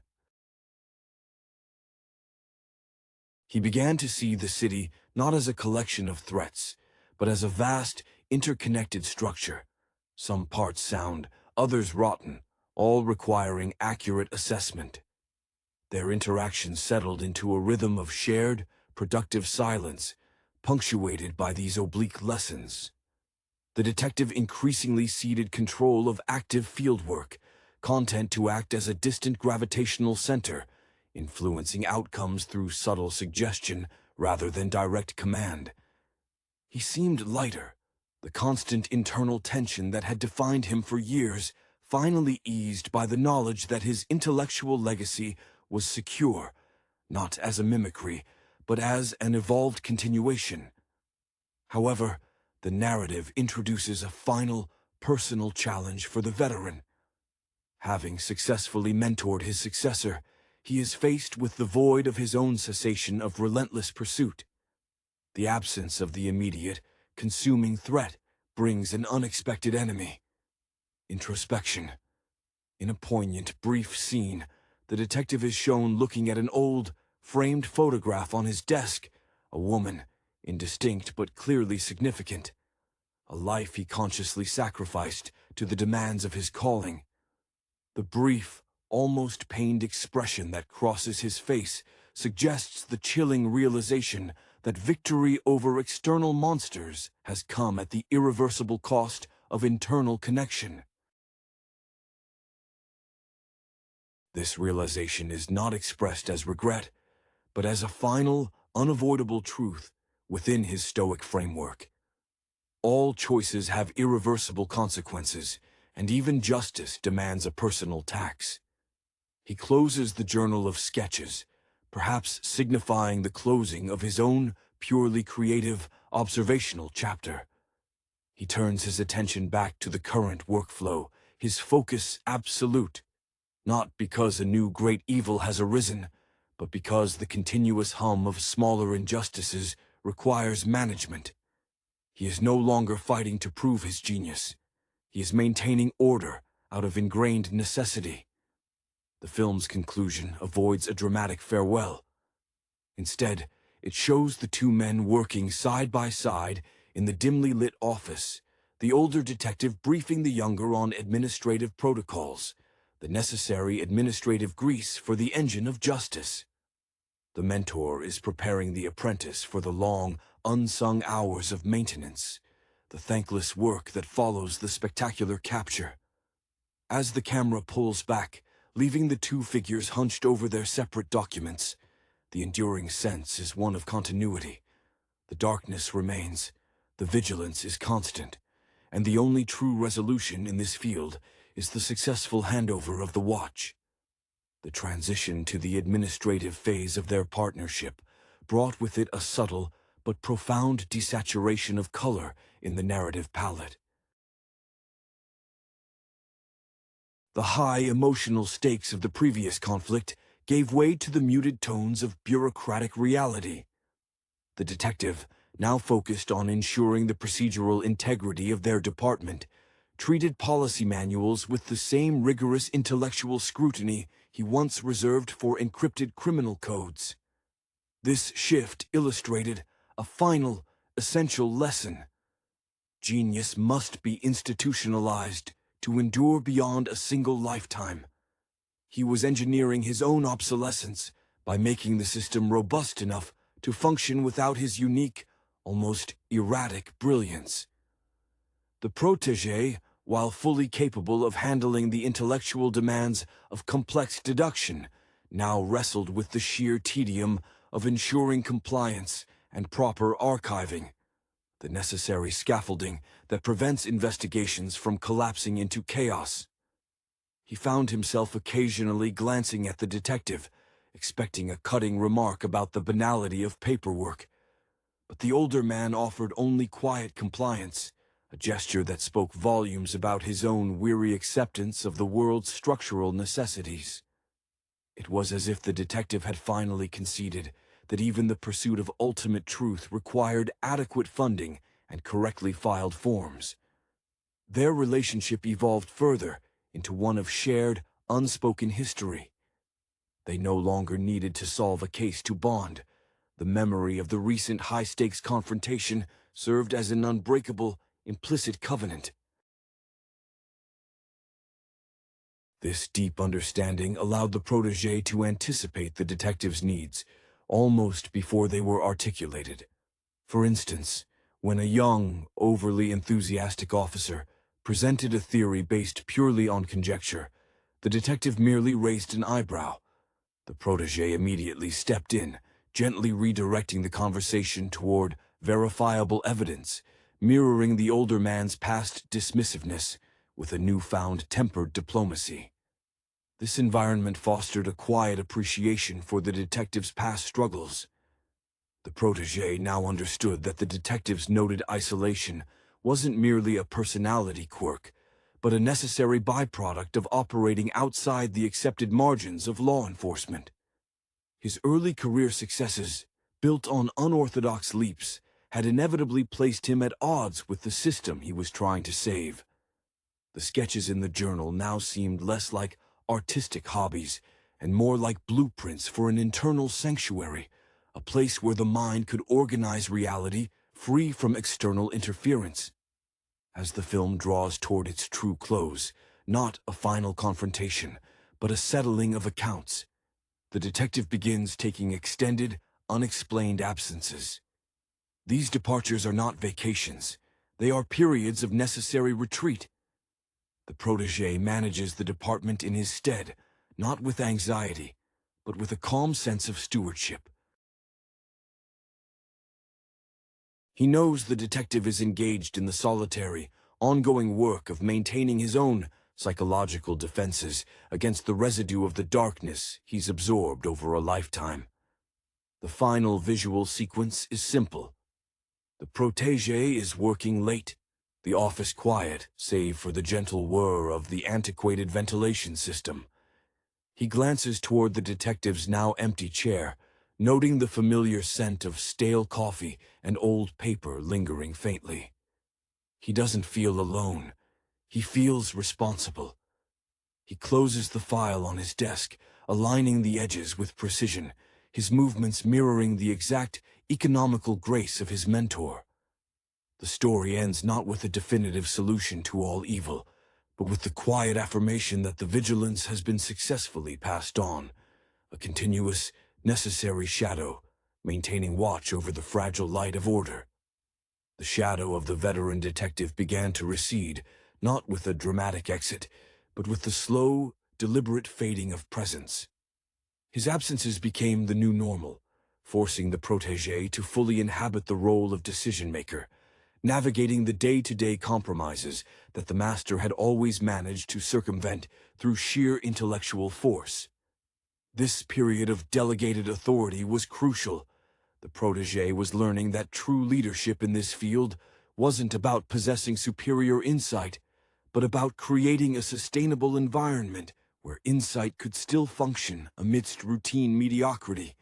He began to see the city not as a collection of threats, but as a vast, interconnected structure, some parts sound, others rotten, all requiring accurate assessment. Their interactions settled into a rhythm of shared, productive silence, punctuated by these oblique lessons. The detective increasingly ceded control of active fieldwork, content to act as a distant gravitational center, influencing outcomes through subtle suggestion rather than direct command. He seemed lighter. The constant internal tension that had defined him for years finally eased by the knowledge that his intellectual legacy was secure, not as a mimicry, but as an evolved continuation. However, the narrative introduces a final, personal challenge for the veteran. Having successfully mentored his successor, he is faced with the void of his own cessation of relentless pursuit. The absence of the immediate, consuming threat brings an unexpected enemy: introspection. In a poignant, brief scene, the detective is shown looking at an old, framed photograph on his desk, a woman, indistinct but clearly significant, a life he consciously sacrificed to the demands of his calling. The brief, almost pained expression that crosses his face suggests the chilling realization that victory over external monsters has come at the irreversible cost of internal connection. This realization is not expressed as regret, but as a final, unavoidable truth within his stoic framework. All choices have irreversible consequences, and even justice demands a personal tax. He closes the journal of sketches, perhaps signifying the closing of his own purely creative, observational chapter. He turns his attention back to the current workflow, his focus absolute, not because a new great evil has arisen, but because the continuous hum of smaller injustices requires management. He is no longer fighting to prove his genius. He is maintaining order out of ingrained necessity. The film's conclusion avoids a dramatic farewell. Instead, it shows the two men working side by side in the dimly lit office, the older detective briefing the younger on administrative protocols, the necessary administrative grease for the engine of justice. The mentor is preparing the apprentice for the long, unsung hours of maintenance, the thankless work that follows the spectacular capture. As the camera pulls back, leaving the two figures hunched over their separate documents, the enduring sense is one of continuity. The darkness remains, the vigilance is constant, and the only true resolution in this field is the successful handover of the watch. The transition to the administrative phase of their partnership brought with it a subtle but profound desaturation of color in the narrative palette. The high emotional stakes of the previous conflict gave way to the muted tones of bureaucratic reality. The detective, now focused on ensuring the procedural integrity of their department, treated policy manuals with the same rigorous intellectual scrutiny he once reserved for encrypted criminal codes. This shift illustrated a final, essential lesson. Genius must be institutionalized to endure beyond a single lifetime. He was engineering his own obsolescence by making the system robust enough to function without his unique, almost erratic brilliance. The protégé, while fully capable of handling the intellectual demands of complex deduction, now wrestled with the sheer tedium of ensuring compliance and proper archiving, the necessary scaffolding that prevents investigations from collapsing into chaos. He found himself occasionally glancing at the detective, expecting a cutting remark about the banality of paperwork. But the older man offered only quiet compliance, a gesture that spoke volumes about his own weary acceptance of the world's structural necessities. It was as if the detective had finally conceded that even the pursuit of ultimate truth required adequate funding and correctly filed forms. Their relationship evolved further into one of shared, unspoken history. They no longer needed to solve a case to bond. The memory of the recent high-stakes confrontation served as an unbreakable, implicit covenant. This deep understanding allowed the protégé to anticipate the detective's needs, almost before they were articulated. For instance, when a young, overly enthusiastic officer presented a theory based purely on conjecture, the detective merely raised an eyebrow. The protégé immediately stepped in, gently redirecting the conversation toward verifiable evidence, mirroring the older man's past dismissiveness with a newfound tempered diplomacy. This environment fostered a quiet appreciation for the detective's past struggles. The protégé now understood that the detective's noted isolation wasn't merely a personality quirk, but a necessary byproduct of operating outside the accepted margins of law enforcement. His early career successes, built on unorthodox leaps, had inevitably placed him at odds with the system he was trying to save. The sketches in the journal now seemed less like artistic hobbies and more like blueprints for an internal sanctuary, a place where the mind could organize reality free from external interference. As the film draws toward its true close, not a final confrontation, but a settling of accounts, the detective begins taking extended, unexplained absences. These departures are not vacations. They are periods of necessary retreat. The protégé manages the department in his stead, not with anxiety, but with a calm sense of stewardship. He knows the detective is engaged in the solitary, ongoing work of maintaining his own psychological defenses against the residue of the darkness he's absorbed over a lifetime. The final visual sequence is simple. The protégé is working late, the office quiet, save for the gentle whir of the antiquated ventilation system. He glances toward the detective's now empty chair, noting the familiar scent of stale coffee and old paper lingering faintly. He doesn't feel alone. He feels responsible. He closes the file on his desk, aligning the edges with precision, his movements mirroring the exact economical grace of his mentor. The story ends not with a definitive solution to all evil, but with the quiet affirmation that the vigilance has been successfully passed on, a continuous, necessary shadow, maintaining watch over the fragile light of order. The shadow of the veteran detective began to recede, not with a dramatic exit, but with the slow, deliberate fading of presence. His absences became the new normal, forcing the protégé to fully inhabit the role of decision-maker, navigating the day-to-day compromises that the master had always managed to circumvent through sheer intellectual force. This period of delegated authority was crucial. The protégé was learning that true leadership in this field wasn't about possessing superior insight, but about creating a sustainable environment where insight could still function amidst routine mediocrity.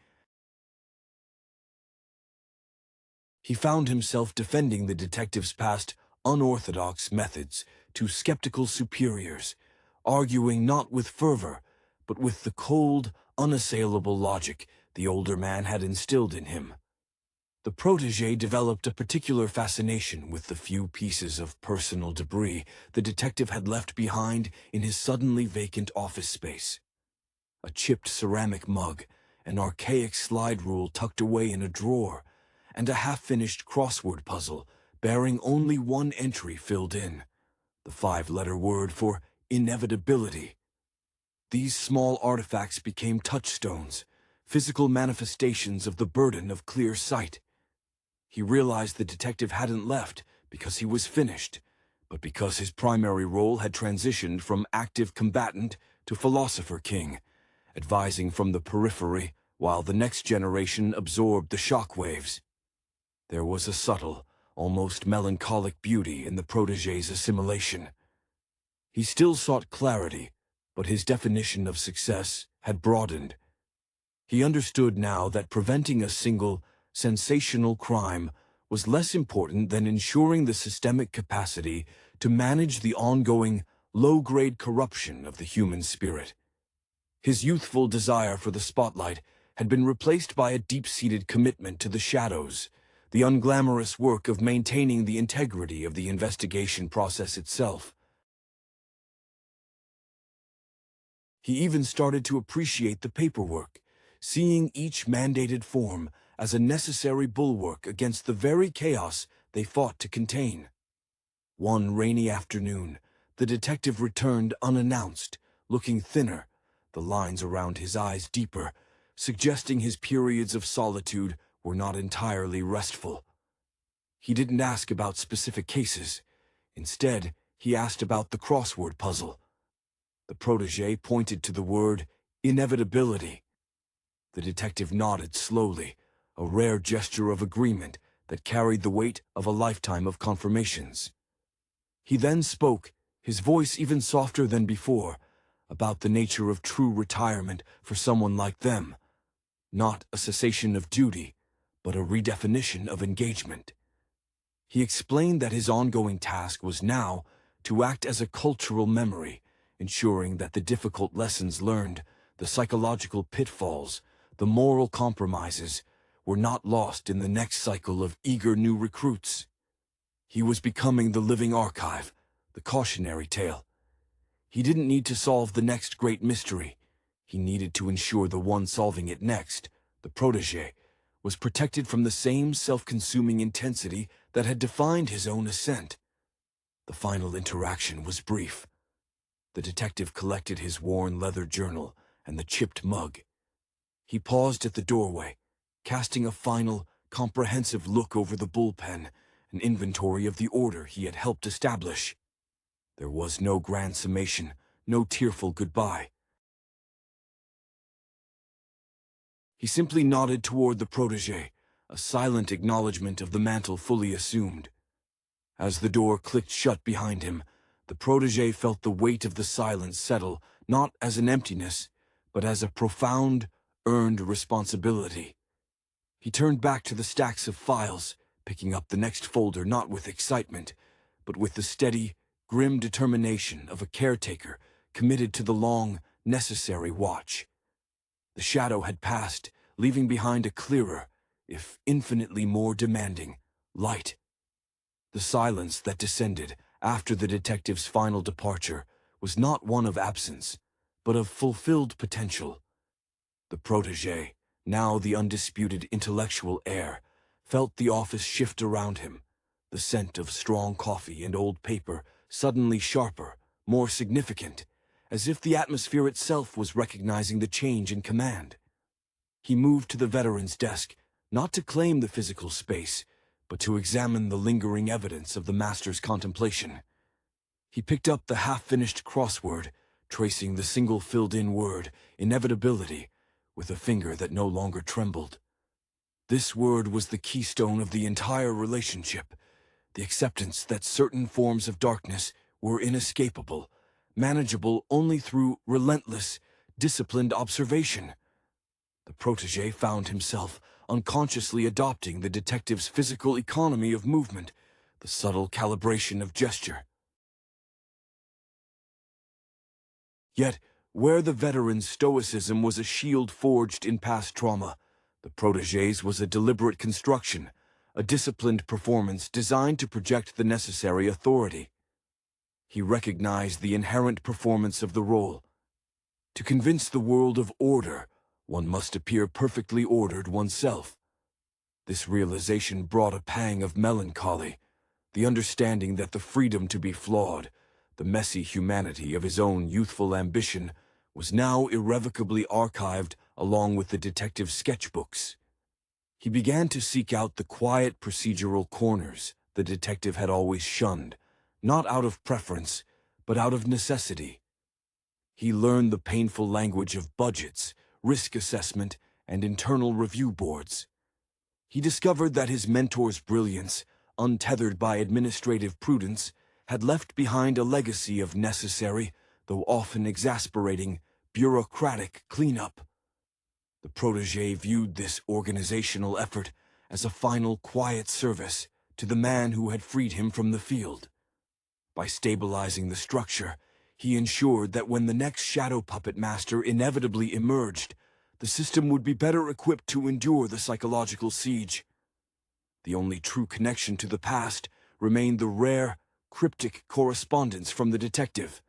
He found himself defending the detective's past unorthodox methods to skeptical superiors, arguing not with fervor, but with the cold, unassailable logic the older man had instilled in him. The protégé developed a particular fascination with the few pieces of personal debris the detective had left behind in his suddenly vacant office space. A chipped ceramic mug, an archaic slide rule tucked away in a drawer, and a half-finished crossword puzzle bearing only one entry filled in, the 5-letter word for inevitability. These small artifacts became touchstones, physical manifestations of the burden of clear sight. He realized the detective hadn't left because he was finished, but because his primary role had transitioned from active combatant to philosopher king, advising from the periphery while the next generation absorbed the shockwaves. There was a subtle, almost melancholic beauty in the protégé's assimilation. He still sought clarity, but his definition of success had broadened. He understood now that preventing a single, sensational crime was less important than ensuring the systemic capacity to manage the ongoing, low-grade corruption of the human spirit. His youthful desire for the spotlight had been replaced by a deep-seated commitment to the shadows, the unglamorous work of maintaining the integrity of the investigation process itself. He even started to appreciate the paperwork, seeing each mandated form as a necessary bulwark against the very chaos they fought to contain. One rainy afternoon, the detective returned unannounced, looking thinner, the lines around his eyes deeper, suggesting his periods of solitude were not entirely restful. He didn't ask about specific cases. Instead, he asked about the crossword puzzle. The protégé pointed to the word inevitability. The detective nodded slowly, a rare gesture of agreement that carried the weight of a lifetime of confirmations. He then spoke, his voice even softer than before, about the nature of true retirement for someone like them. Not a cessation of duty, but a redefinition of engagement. He explained that his ongoing task was now to act as a cultural memory, ensuring that the difficult lessons learned, the psychological pitfalls, the moral compromises, were not lost in the next cycle of eager new recruits. He was becoming the living archive, the cautionary tale. He didn't need to solve the next great mystery. He needed to ensure the one solving it next, the protégé, was protected from the same self-consuming intensity that had defined his own ascent. The final interaction was brief. The detective collected his worn leather journal and the chipped mug. He paused at the doorway, casting a final, comprehensive look over the bullpen, an inventory of the order he had helped establish. There was no grand summation, no tearful goodbye. He simply nodded toward the protégé, a silent acknowledgement of the mantle fully assumed. As the door clicked shut behind him, the protégé felt the weight of the silence settle, not as an emptiness, but as a profound, earned responsibility. He turned back to the stacks of files, picking up the next folder not with excitement, but with the steady, grim determination of a caretaker committed to the long, necessary watch. The shadow had passed, leaving behind a clearer, if infinitely more demanding, light. The silence that descended after the detective's final departure was not one of absence, but of fulfilled potential. The protégé, now the undisputed intellectual heir, felt the office shift around him, the scent of strong coffee and old paper suddenly sharper, more significant, as if the atmosphere itself was recognizing the change in command. He moved to the veteran's desk, not to claim the physical space, but to examine the lingering evidence of the master's contemplation. He picked up the half-finished crossword, tracing the single filled-in word, inevitability, with a finger that no longer trembled. This word was the keystone of the entire relationship, the acceptance that certain forms of darkness were inescapable, manageable only through relentless, disciplined observation. The protégé found himself unconsciously adopting the detective's physical economy of movement, the subtle calibration of gesture. Yet, where the veteran's stoicism was a shield forged in past trauma, the protégé's was a deliberate construction, a disciplined performance designed to project the necessary authority. He recognized the inherent performance of the role. To convince the world of order, one must appear perfectly ordered oneself. This realization brought a pang of melancholy, the understanding that the freedom to be flawed, the messy humanity of his own youthful ambition, was now irrevocably archived along with the detective's sketchbooks. He began to seek out the quiet procedural corners the detective had always shunned, not out of preference, but out of necessity. He learned the painful language of budgets, risk assessment, and internal review boards. He discovered that his mentor's brilliance, untethered by administrative prudence, had left behind a legacy of necessary, though often exasperating, bureaucratic cleanup. The protégé viewed this organizational effort as a final quiet service to the man who had freed him from the field. By stabilizing the structure, he ensured that when the next shadow puppet master inevitably emerged, the system would be better equipped to endure the psychological siege. The only true connection to the past remained the rare, cryptic correspondence from the detective.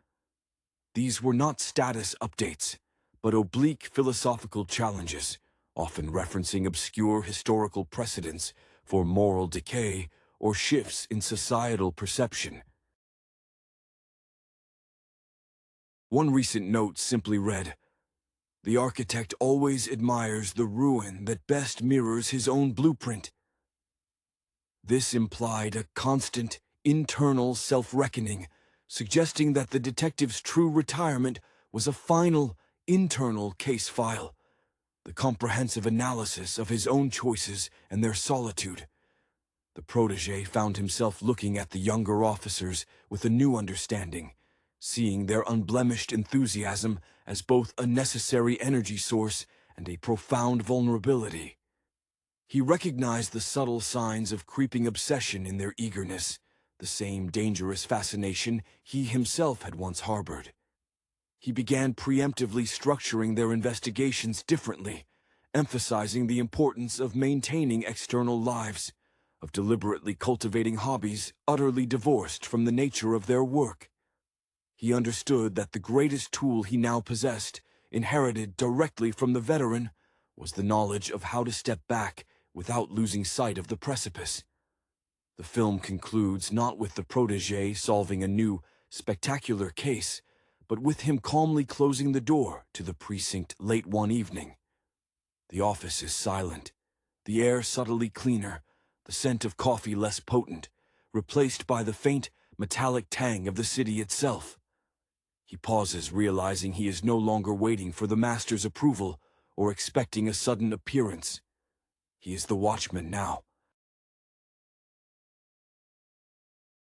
These were not status updates, but oblique philosophical challenges, often referencing obscure historical precedents for moral decay or shifts in societal perception. One recent note simply read, "The architect always admires the ruin that best mirrors his own blueprint." This implied a constant, internal self-reckoning, suggesting that the detective's true retirement was a final, internal case file, the comprehensive analysis of his own choices and their solitude. The protégé found himself looking at the younger officers with a new understanding, seeing their unblemished enthusiasm as both a necessary energy source and a profound vulnerability. He recognized the subtle signs of creeping obsession in their eagerness, the same dangerous fascination he himself had once harbored. He began preemptively structuring their investigations differently, emphasizing the importance of maintaining external lives, of deliberately cultivating hobbies utterly divorced from the nature of their work. He understood that the greatest tool he now possessed, inherited directly from the veteran, was the knowledge of how to step back without losing sight of the precipice. The film concludes not with the protégé solving a new, spectacular case, but with him calmly closing the door to the precinct late one evening. The office is silent, the air subtly cleaner, the scent of coffee less potent, replaced by the faint, metallic tang of the city itself. He pauses, realizing he is no longer waiting for the master's approval or expecting a sudden appearance. He is the watchman now.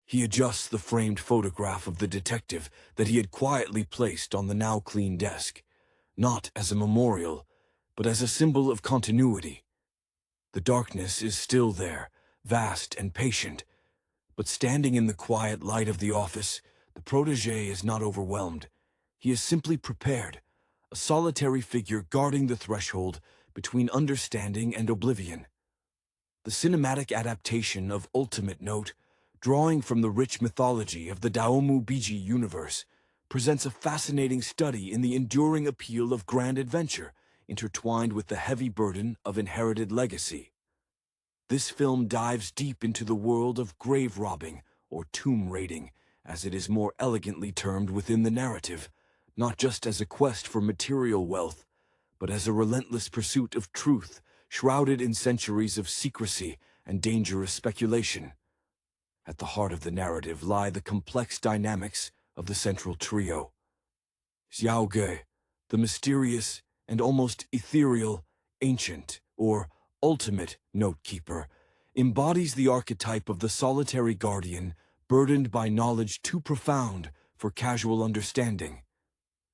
He adjusts the framed photograph of the detective that he had quietly placed on the now clean desk, not as a memorial, but as a symbol of continuity. The darkness is still there, vast and patient, but standing in the quiet light of the office, the protégé is not overwhelmed. He is simply prepared, a solitary figure guarding the threshold between understanding and oblivion. The cinematic adaptation of Ultimate Note, drawing from the rich mythology of the Daomu Biji universe, presents a fascinating study in the enduring appeal of grand adventure, intertwined with the heavy burden of inherited legacy. This film dives deep into the world of grave robbing, or tomb raiding, as it is more elegantly termed within the narrative, not just as a quest for material wealth, but as a relentless pursuit of truth, shrouded in centuries of secrecy and dangerous speculation. At the heart of the narrative lie the complex dynamics of the central trio. Xiao Ge, the mysterious and almost ethereal ancient or ultimate note-keeper, embodies the archetype of the solitary guardian burdened by knowledge too profound for casual understanding.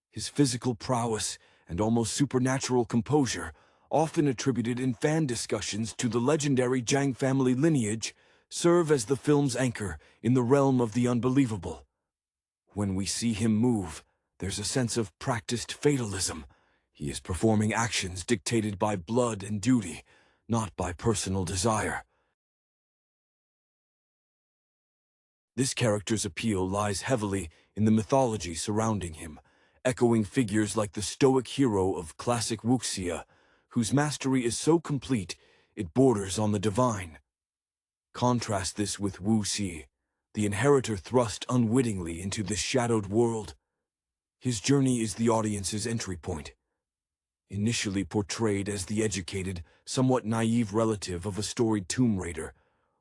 His physical prowess and almost supernatural composure, often attributed in fan discussions to the legendary Zhang family lineage, serve as the film's anchor in the realm of the unbelievable. When we see him move, there's a sense of practiced fatalism. He is performing actions dictated by blood and duty, not by personal desire. This character's appeal lies heavily in the mythology surrounding him, echoing figures like the stoic hero of classic wuxia, whose mastery is so complete it borders on the divine. Contrast this with Wu Xi, the inheritor thrust unwittingly into this shadowed world. His journey is the audience's entry point. Initially portrayed as the educated, somewhat naive relative of a storied tomb raider,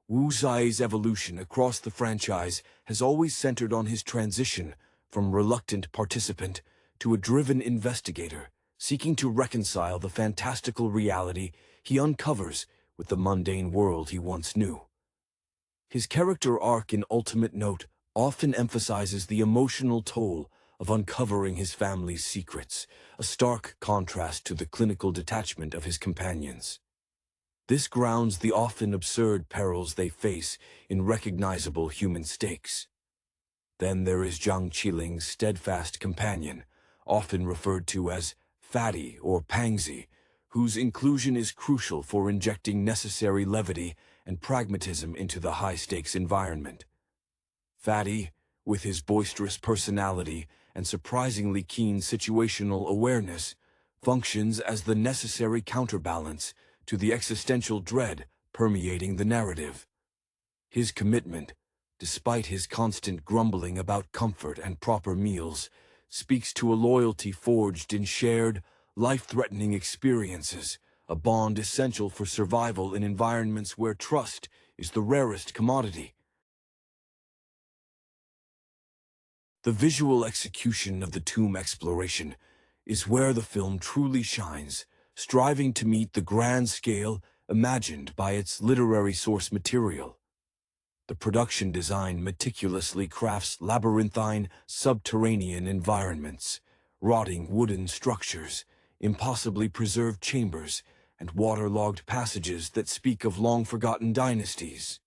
Wu Xi's evolution across the franchise has always centered on his transition from reluctant participant to a driven investigator, seeking to reconcile the fantastical reality he uncovers with the mundane world he once knew. His character arc in Ultimate Note often emphasizes the emotional toll of uncovering his family's secrets, a stark contrast to the clinical detachment of his companions. This grounds the often absurd perils they face in recognizable human stakes. Then there is Zhang Qiling's steadfast companion, often referred to as Fatty or Pangsy, whose inclusion is crucial for injecting necessary levity and pragmatism into the high-stakes environment. Fatty, with his boisterous personality and surprisingly keen situational awareness, functions as the necessary counterbalance to the existential dread permeating the narrative. His commitment, despite his constant grumbling about comfort and proper meals, speaks to a loyalty forged in shared, life-threatening experiences, a bond essential for survival in environments where trust is the rarest commodity. The visual execution of the tomb exploration is where the film truly shines, striving to meet the grand scale imagined by its literary source material. The production design meticulously crafts labyrinthine, subterranean environments, rotting wooden structures, impossibly preserved chambers, and waterlogged passages that speak of long-forgotten dynasties.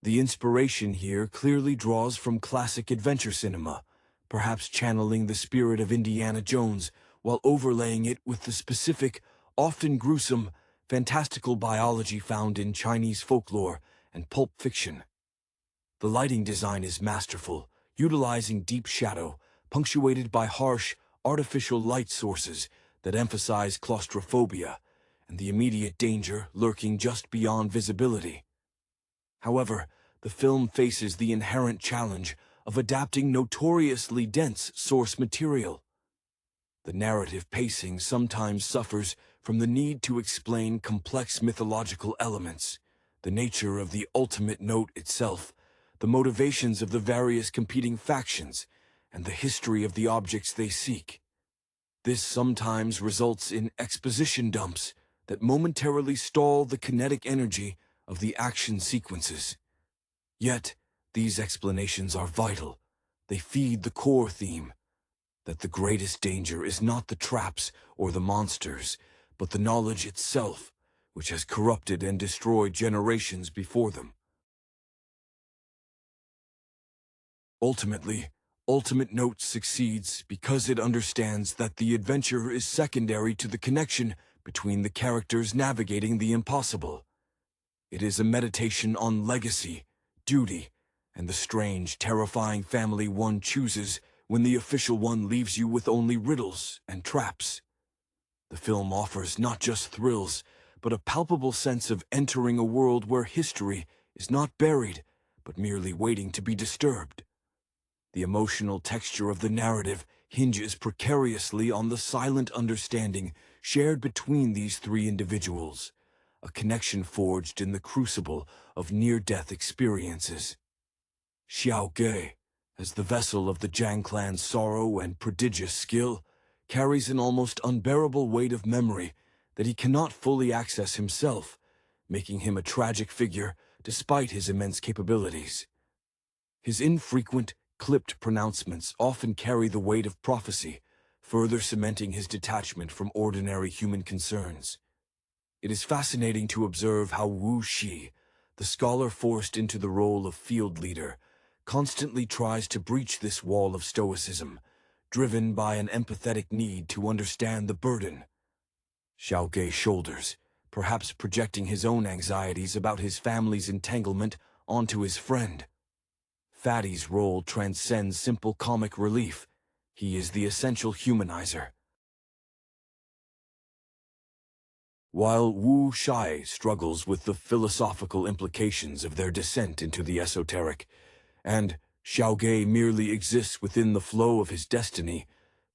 The inspiration here clearly draws from classic adventure cinema, perhaps channeling the spirit of Indiana Jones while overlaying it with the specific, often gruesome, fantastical biology found in Chinese folklore and pulp fiction. The lighting design is masterful, utilizing deep shadow, punctuated by harsh, artificial light sources that emphasize claustrophobia and the immediate danger lurking just beyond visibility. However, the film faces the inherent challenge of adapting notoriously dense source material. The narrative pacing sometimes suffers from the need to explain complex mythological elements, the nature of the ultimate note itself, the motivations of the various competing factions, and the history of the objects they seek. This sometimes results in exposition dumps that momentarily stall the kinetic energy of the action sequences. Yet, these explanations are vital. They feed the core theme, that the greatest danger is not the traps or the monsters, but the knowledge itself, which has corrupted and destroyed generations before them. Ultimately, Ultimate Note succeeds because it understands that the adventure is secondary to the connection between the characters navigating the impossible. It is a meditation on legacy, duty, and the strange, terrifying family one chooses when the official one leaves you with only riddles and traps. The film offers not just thrills, but a palpable sense of entering a world where history is not buried, but merely waiting to be disturbed. The emotional texture of the narrative hinges precariously on the silent understanding shared between these three individuals, a connection forged in the crucible of near-death experiences. Xiao Ge, as the vessel of the Zhang clan's sorrow and prodigious skill, carries an almost unbearable weight of memory that he cannot fully access himself, making him a tragic figure despite his immense capabilities. His infrequent, clipped pronouncements often carry the weight of prophecy, further cementing his detachment from ordinary human concerns. It is fascinating to observe how Wu Xi, the scholar forced into the role of field leader, constantly tries to breach this wall of stoicism, driven by an empathetic need to understand the burden Xiao Gei shoulders, perhaps projecting his own anxieties about his family's entanglement onto his friend. Fatty's role transcends simple comic relief. He is the essential humanizer. While Wu Shai struggles with the philosophical implications of their descent into the esoteric, and Xiao Gei merely exists within the flow of his destiny,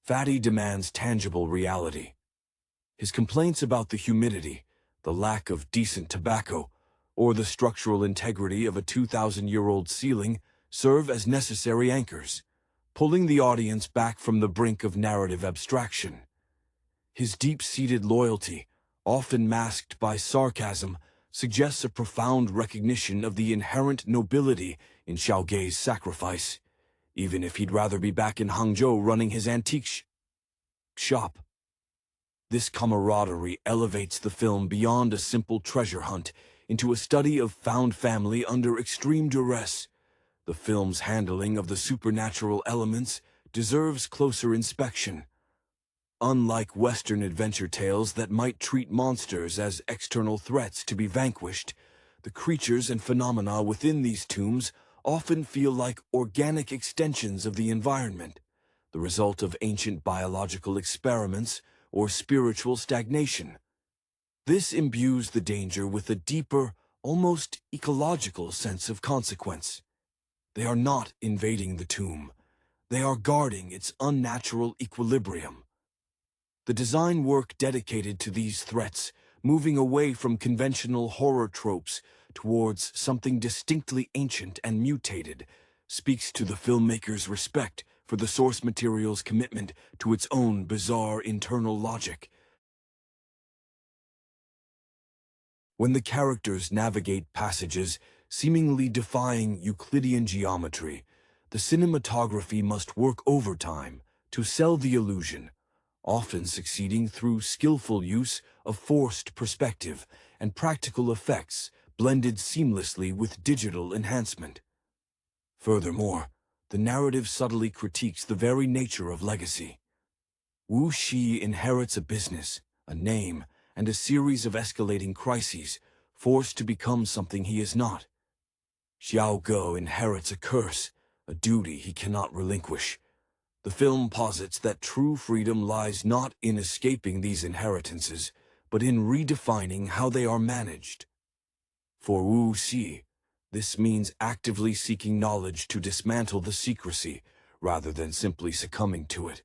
Fatty demands tangible reality. His complaints about the humidity, the lack of decent tobacco, or the structural integrity of a 2,000-year-old ceiling serve as necessary anchors, pulling the audience back from the brink of narrative abstraction. His deep-seated loyalty, often masked by sarcasm, suggests a profound recognition of the inherent nobility in Xiao Gei's sacrifice, even if he'd rather be back in Hangzhou running his antique shop. This camaraderie elevates the film beyond a simple treasure hunt into a study of found family under extreme duress, The film's handling of the supernatural elements deserves closer inspection. Unlike Western adventure tales that might treat monsters as external threats to be vanquished, the creatures and phenomena within these tombs often feel like organic extensions of the environment, the result of ancient biological experiments or spiritual stagnation. This imbues the danger with a deeper, almost ecological sense of consequence. They are not invading the tomb. They are guarding its unnatural equilibrium. The design work dedicated to these threats, moving away from conventional horror tropes towards something distinctly ancient and mutated, speaks to the filmmaker's respect for the source material's commitment to its own bizarre internal logic. When the characters navigate passages seemingly defying Euclidean geometry, the cinematography must work overtime to sell the illusion, often succeeding through skillful use of forced perspective and practical effects blended seamlessly with digital enhancement. Furthermore, the narrative subtly critiques the very nature of legacy. Wu Xi inherits a business, a name, and a series of escalating crises, forced to become something he is not. Xiao Ge inherits a curse, a duty he cannot relinquish. The film posits that true freedom lies not in escaping these inheritances, but in redefining how they are managed. For Wu Xi, this means actively seeking knowledge to dismantle the secrecy, rather than simply succumbing to it.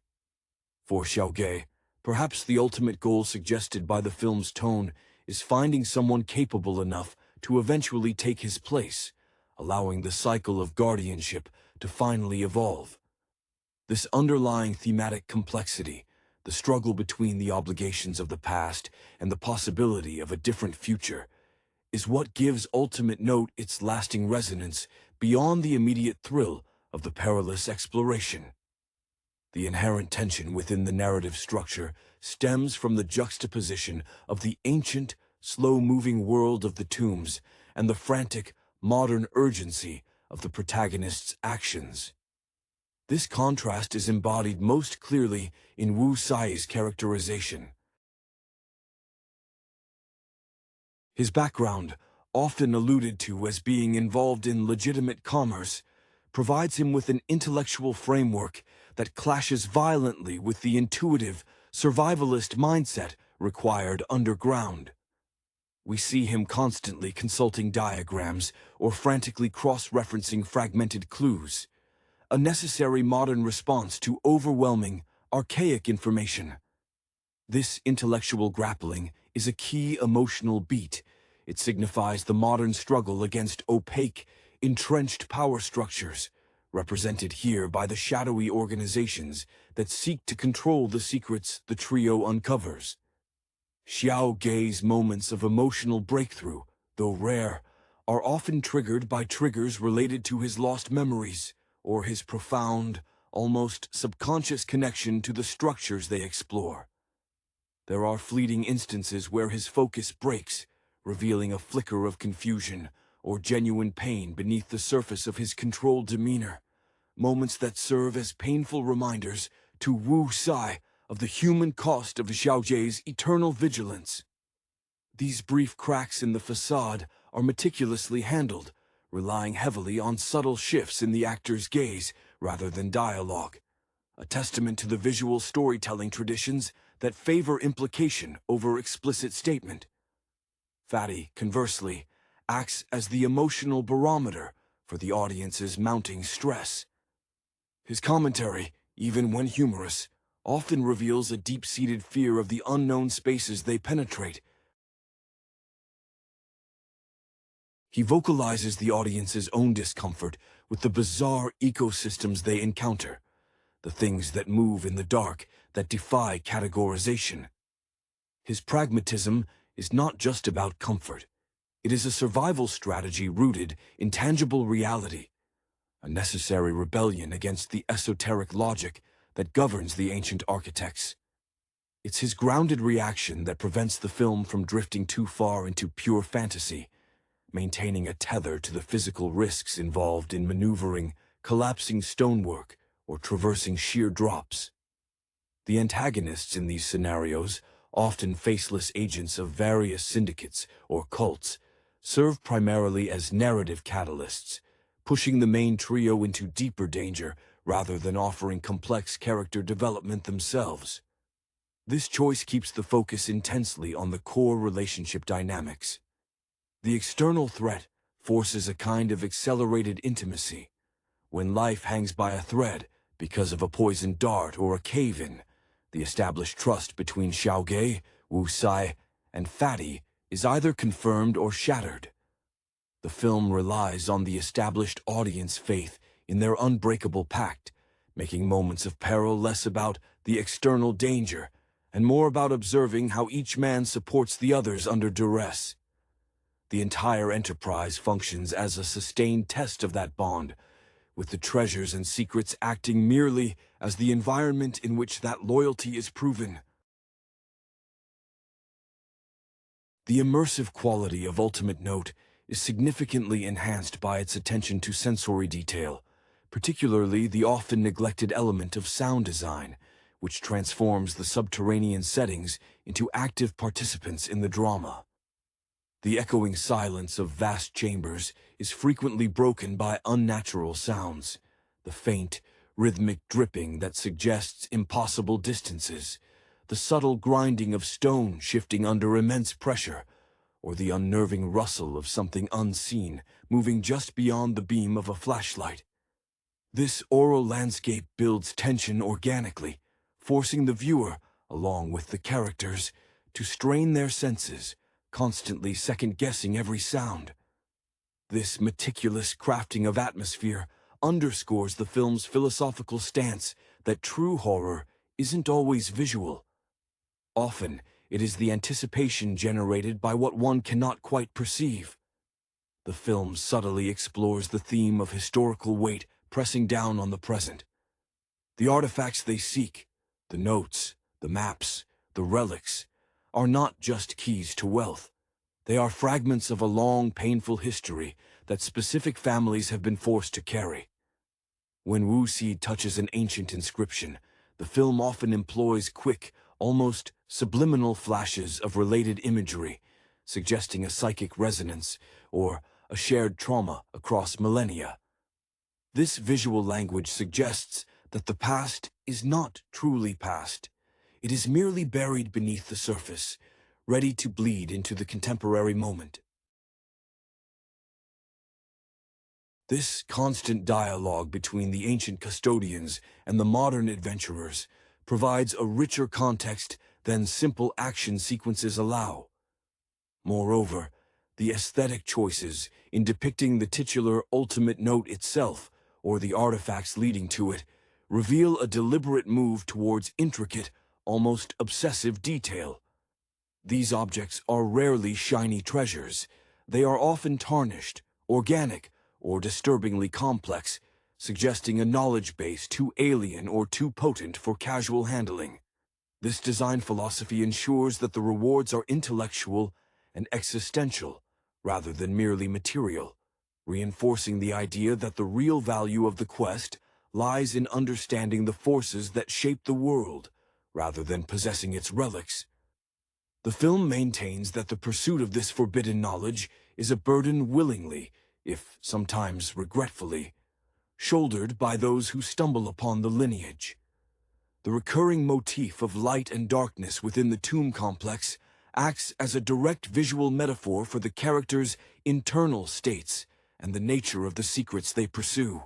For Xiaoge, perhaps the ultimate goal suggested by the film's tone is finding someone capable enough to eventually take his place, allowing the cycle of guardianship to finally evolve. This underlying thematic complexity, the struggle between the obligations of the past and the possibility of a different future, is what gives Ultimate Note its lasting resonance beyond the immediate thrill of the perilous exploration. The inherent tension within the narrative structure stems from the juxtaposition of the ancient, slow-moving world of the tombs and the frantic, modern urgency of the protagonist's actions. This contrast is embodied most clearly in Wu Sai's characterization. His background, often alluded to as being involved in legitimate commerce, provides him with an intellectual framework that clashes violently with the intuitive, survivalist mindset required underground. We see him constantly consulting diagrams or frantically cross-referencing fragmented clues, a necessary modern response to overwhelming, archaic information. This intellectual grappling is a key emotional beat. It signifies the modern struggle against opaque, entrenched power structures, represented here by the shadowy organizations that seek to control the secrets the trio uncovers. Xiao Ge's moments of emotional breakthrough, though rare, are often triggered by triggers related to his lost memories or his profound, almost subconscious connection to the structures they explore. There are fleeting instances where his focus breaks, revealing a flicker of confusion or genuine pain beneath the surface of his controlled demeanor, moments that serve as painful reminders to Wu Sai of the human cost of Xiaojie's eternal vigilance. These brief cracks in the facade are meticulously handled, relying heavily on subtle shifts in the actor's gaze rather than dialogue, a testament to the visual storytelling traditions that favor implication over explicit statement. Fatty, conversely, acts as the emotional barometer for the audience's mounting stress. His commentary, even when humorous, often reveals a deep-seated fear of the unknown spaces they penetrate. He vocalizes the audience's own discomfort with the bizarre ecosystems they encounter, the things that move in the dark, that defy categorization. His pragmatism is not just about comfort. It is a survival strategy rooted in tangible reality, a necessary rebellion against the esoteric logic that governs the ancient architects. It's his grounded reaction that prevents the film from drifting too far into pure fantasy, maintaining a tether to the physical risks involved in maneuvering collapsing stonework or traversing sheer drops. The antagonists in these scenarios, often faceless agents of various syndicates or cults, serve primarily as narrative catalysts, pushing the main trio into deeper danger rather than offering complex character development themselves. This choice keeps the focus intensely on the core relationship dynamics. The external threat forces a kind of accelerated intimacy. When life hangs by a thread because of a poisoned dart or a cave-in, the established trust between Xiaoge, Wu Sai, and Fatty is either confirmed or shattered. The film relies on the established audience faith in their unbreakable pact, making moments of peril less about the external danger and more about observing how each man supports the others under duress. The entire enterprise functions as a sustained test of that bond, with the treasures and secrets acting merely as the environment in which that loyalty is proven. The immersive quality of Ultimate Note is significantly enhanced by its attention to sensory detail, particularly the often neglected element of sound design, which transforms the subterranean settings into active participants in the drama. The echoing silence of vast chambers is frequently broken by unnatural sounds, the faint, rhythmic dripping that suggests impossible distances, the subtle grinding of stone shifting under immense pressure, or the unnerving rustle of something unseen moving just beyond the beam of a flashlight. This aural landscape builds tension organically, forcing the viewer, along with the characters, to strain their senses, constantly second-guessing every sound. This meticulous crafting of atmosphere underscores the film's philosophical stance that true horror isn't always visual. Often, it is the anticipation generated by what one cannot quite perceive. The film subtly explores the theme of historical weight pressing down on the present. The artifacts they seek, the notes, the maps, the relics, are not just keys to wealth. They are fragments of a long, painful history that specific families have been forced to carry. When Wu Si touches an ancient inscription, the film often employs quick, almost subliminal flashes of related imagery, suggesting a psychic resonance or a shared trauma across millennia. This visual language suggests that the past is not truly past. It is merely buried beneath the surface, ready to bleed into the contemporary moment. This constant dialogue between the ancient custodians and the modern adventurers provides a richer context than simple action sequences allow. Moreover, the aesthetic choices in depicting the titular Ultimate Note itself, or the artifacts leading to it, reveal a deliberate move towards intricate, almost obsessive detail. These objects are rarely shiny treasures. They are often tarnished, organic, or disturbingly complex, suggesting a knowledge base too alien or too potent for casual handling. This design philosophy ensures that the rewards are intellectual and existential, rather than merely material, reinforcing the idea that the real value of the quest lies in understanding the forces that shape the world, rather than possessing its relics. The film maintains that the pursuit of this forbidden knowledge is a burden willingly, if sometimes regretfully, shouldered by those who stumble upon the lineage. The recurring motif of light and darkness within the tomb complex acts as a direct visual metaphor for the characters' internal states and the nature of the secrets they pursue.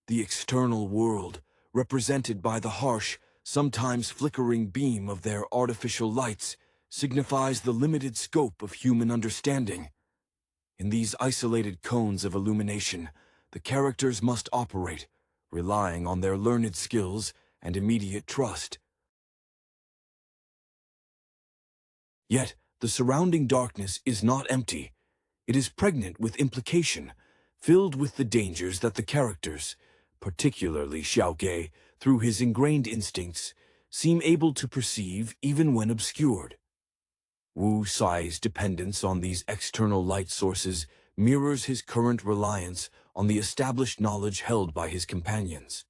The external world, represented by the harsh, sometimes flickering beam of their artificial lights, signifies the limited scope of human understanding. In these isolated cones of illumination, the characters must operate, relying on their learned skills and immediate trust. Yet, the surrounding darkness is not empty. It is pregnant with implication, filled with the dangers that the characters, particularly Xiaoge, through his ingrained instincts, seem able to perceive even when obscured. Wu Sai's dependence on these external light sources mirrors his current reliance on the established knowledge held by his companions.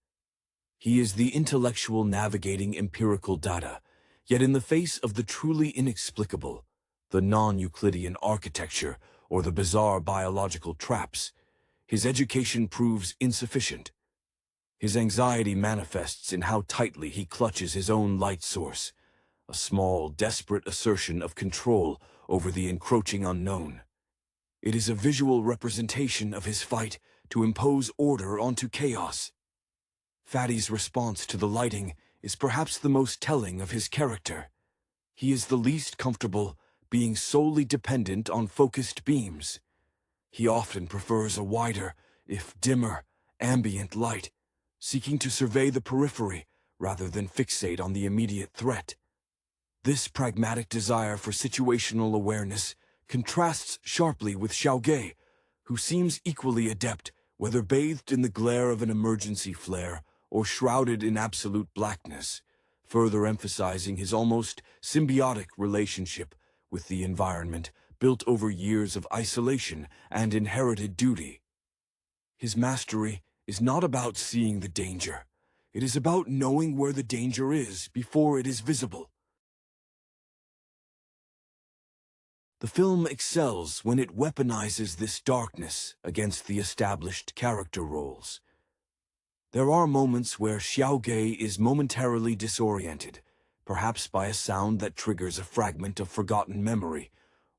He is the intellectual navigating empirical data, yet in the face of the truly inexplicable, the non-Euclidean architecture or the bizarre biological traps, his education proves insufficient. His anxiety manifests in how tightly he clutches his own light source, a small, desperate assertion of control over the encroaching unknown. It is a visual representation of his fight to impose order onto chaos. Fatty's response to the lighting is perhaps the most telling of his character. He is the least comfortable being solely dependent on focused beams. He often prefers a wider, if dimmer, ambient light, seeking to survey the periphery rather than fixate on the immediate threat. This pragmatic desire for situational awareness contrasts sharply with Xiaoge, who seems equally adept whether bathed in the glare of an emergency flare or shrouded in absolute blackness, further emphasizing his almost symbiotic relationship with the environment built over years of isolation and inherited duty. His mastery is not about seeing the danger. It is about knowing where the danger is before it is visible. The film excels when it weaponizes this darkness against the established character roles. There are moments where Xiaoge is momentarily disoriented, perhaps by a sound that triggers a fragment of forgotten memory,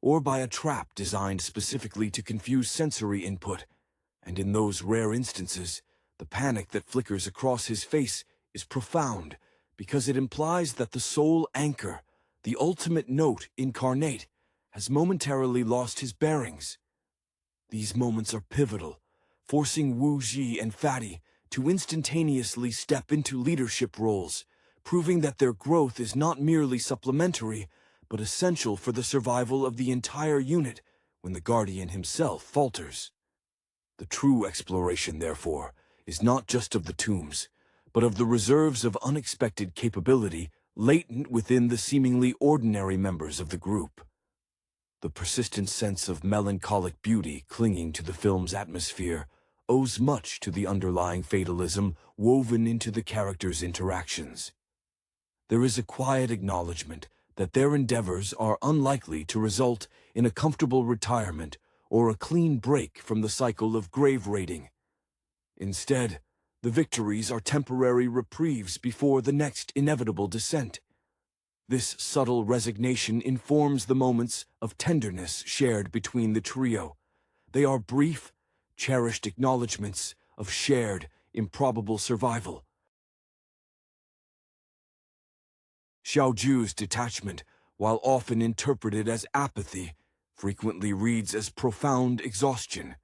or by a trap designed specifically to confuse sensory input, and in those rare instances, the panic that flickers across his face is profound because it implies that the sole anchor, the ultimate note incarnate, has momentarily lost his bearings. These moments are pivotal, forcing Wu Ji and Fatty to instantaneously step into leadership roles, proving that their growth is not merely supplementary, but essential for the survival of the entire unit when the Guardian himself falters. The true exploration, therefore, is not just of the tombs, but of the reserves of unexpected capability latent within the seemingly ordinary members of the group. The persistent sense of melancholic beauty clinging to the film's atmosphere owes much to the underlying fatalism woven into the characters' interactions. There is a quiet acknowledgement that their endeavors are unlikely to result in a comfortable retirement or a clean break from the cycle of grave raiding. Instead, the victories are temporary reprieves before the next inevitable descent. This subtle resignation informs the moments of tenderness shared between the trio. They are brief, cherished acknowledgments of shared, improbable survival. Xiaoju's detachment, while often interpreted as apathy, frequently reads as profound exhaustion.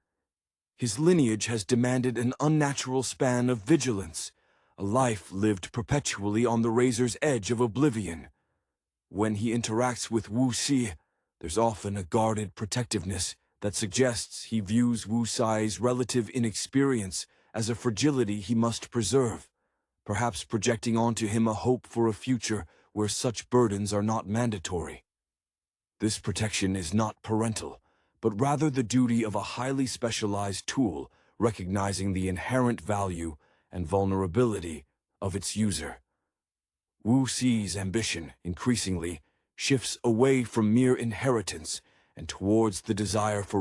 His lineage has demanded an unnatural span of vigilance, a life lived perpetually on the razor's edge of oblivion. When he interacts with Wu Xi, there's often a guarded protectiveness that suggests he views Wu Sai's relative inexperience as a fragility he must preserve, perhaps projecting onto him a hope for a future where such burdens are not mandatory. This protection is not parental, but rather the duty of a highly specialized tool recognizing the inherent value and vulnerability of its user. Wu Xi's ambition, increasingly, shifts away from mere inheritance and towards the desire for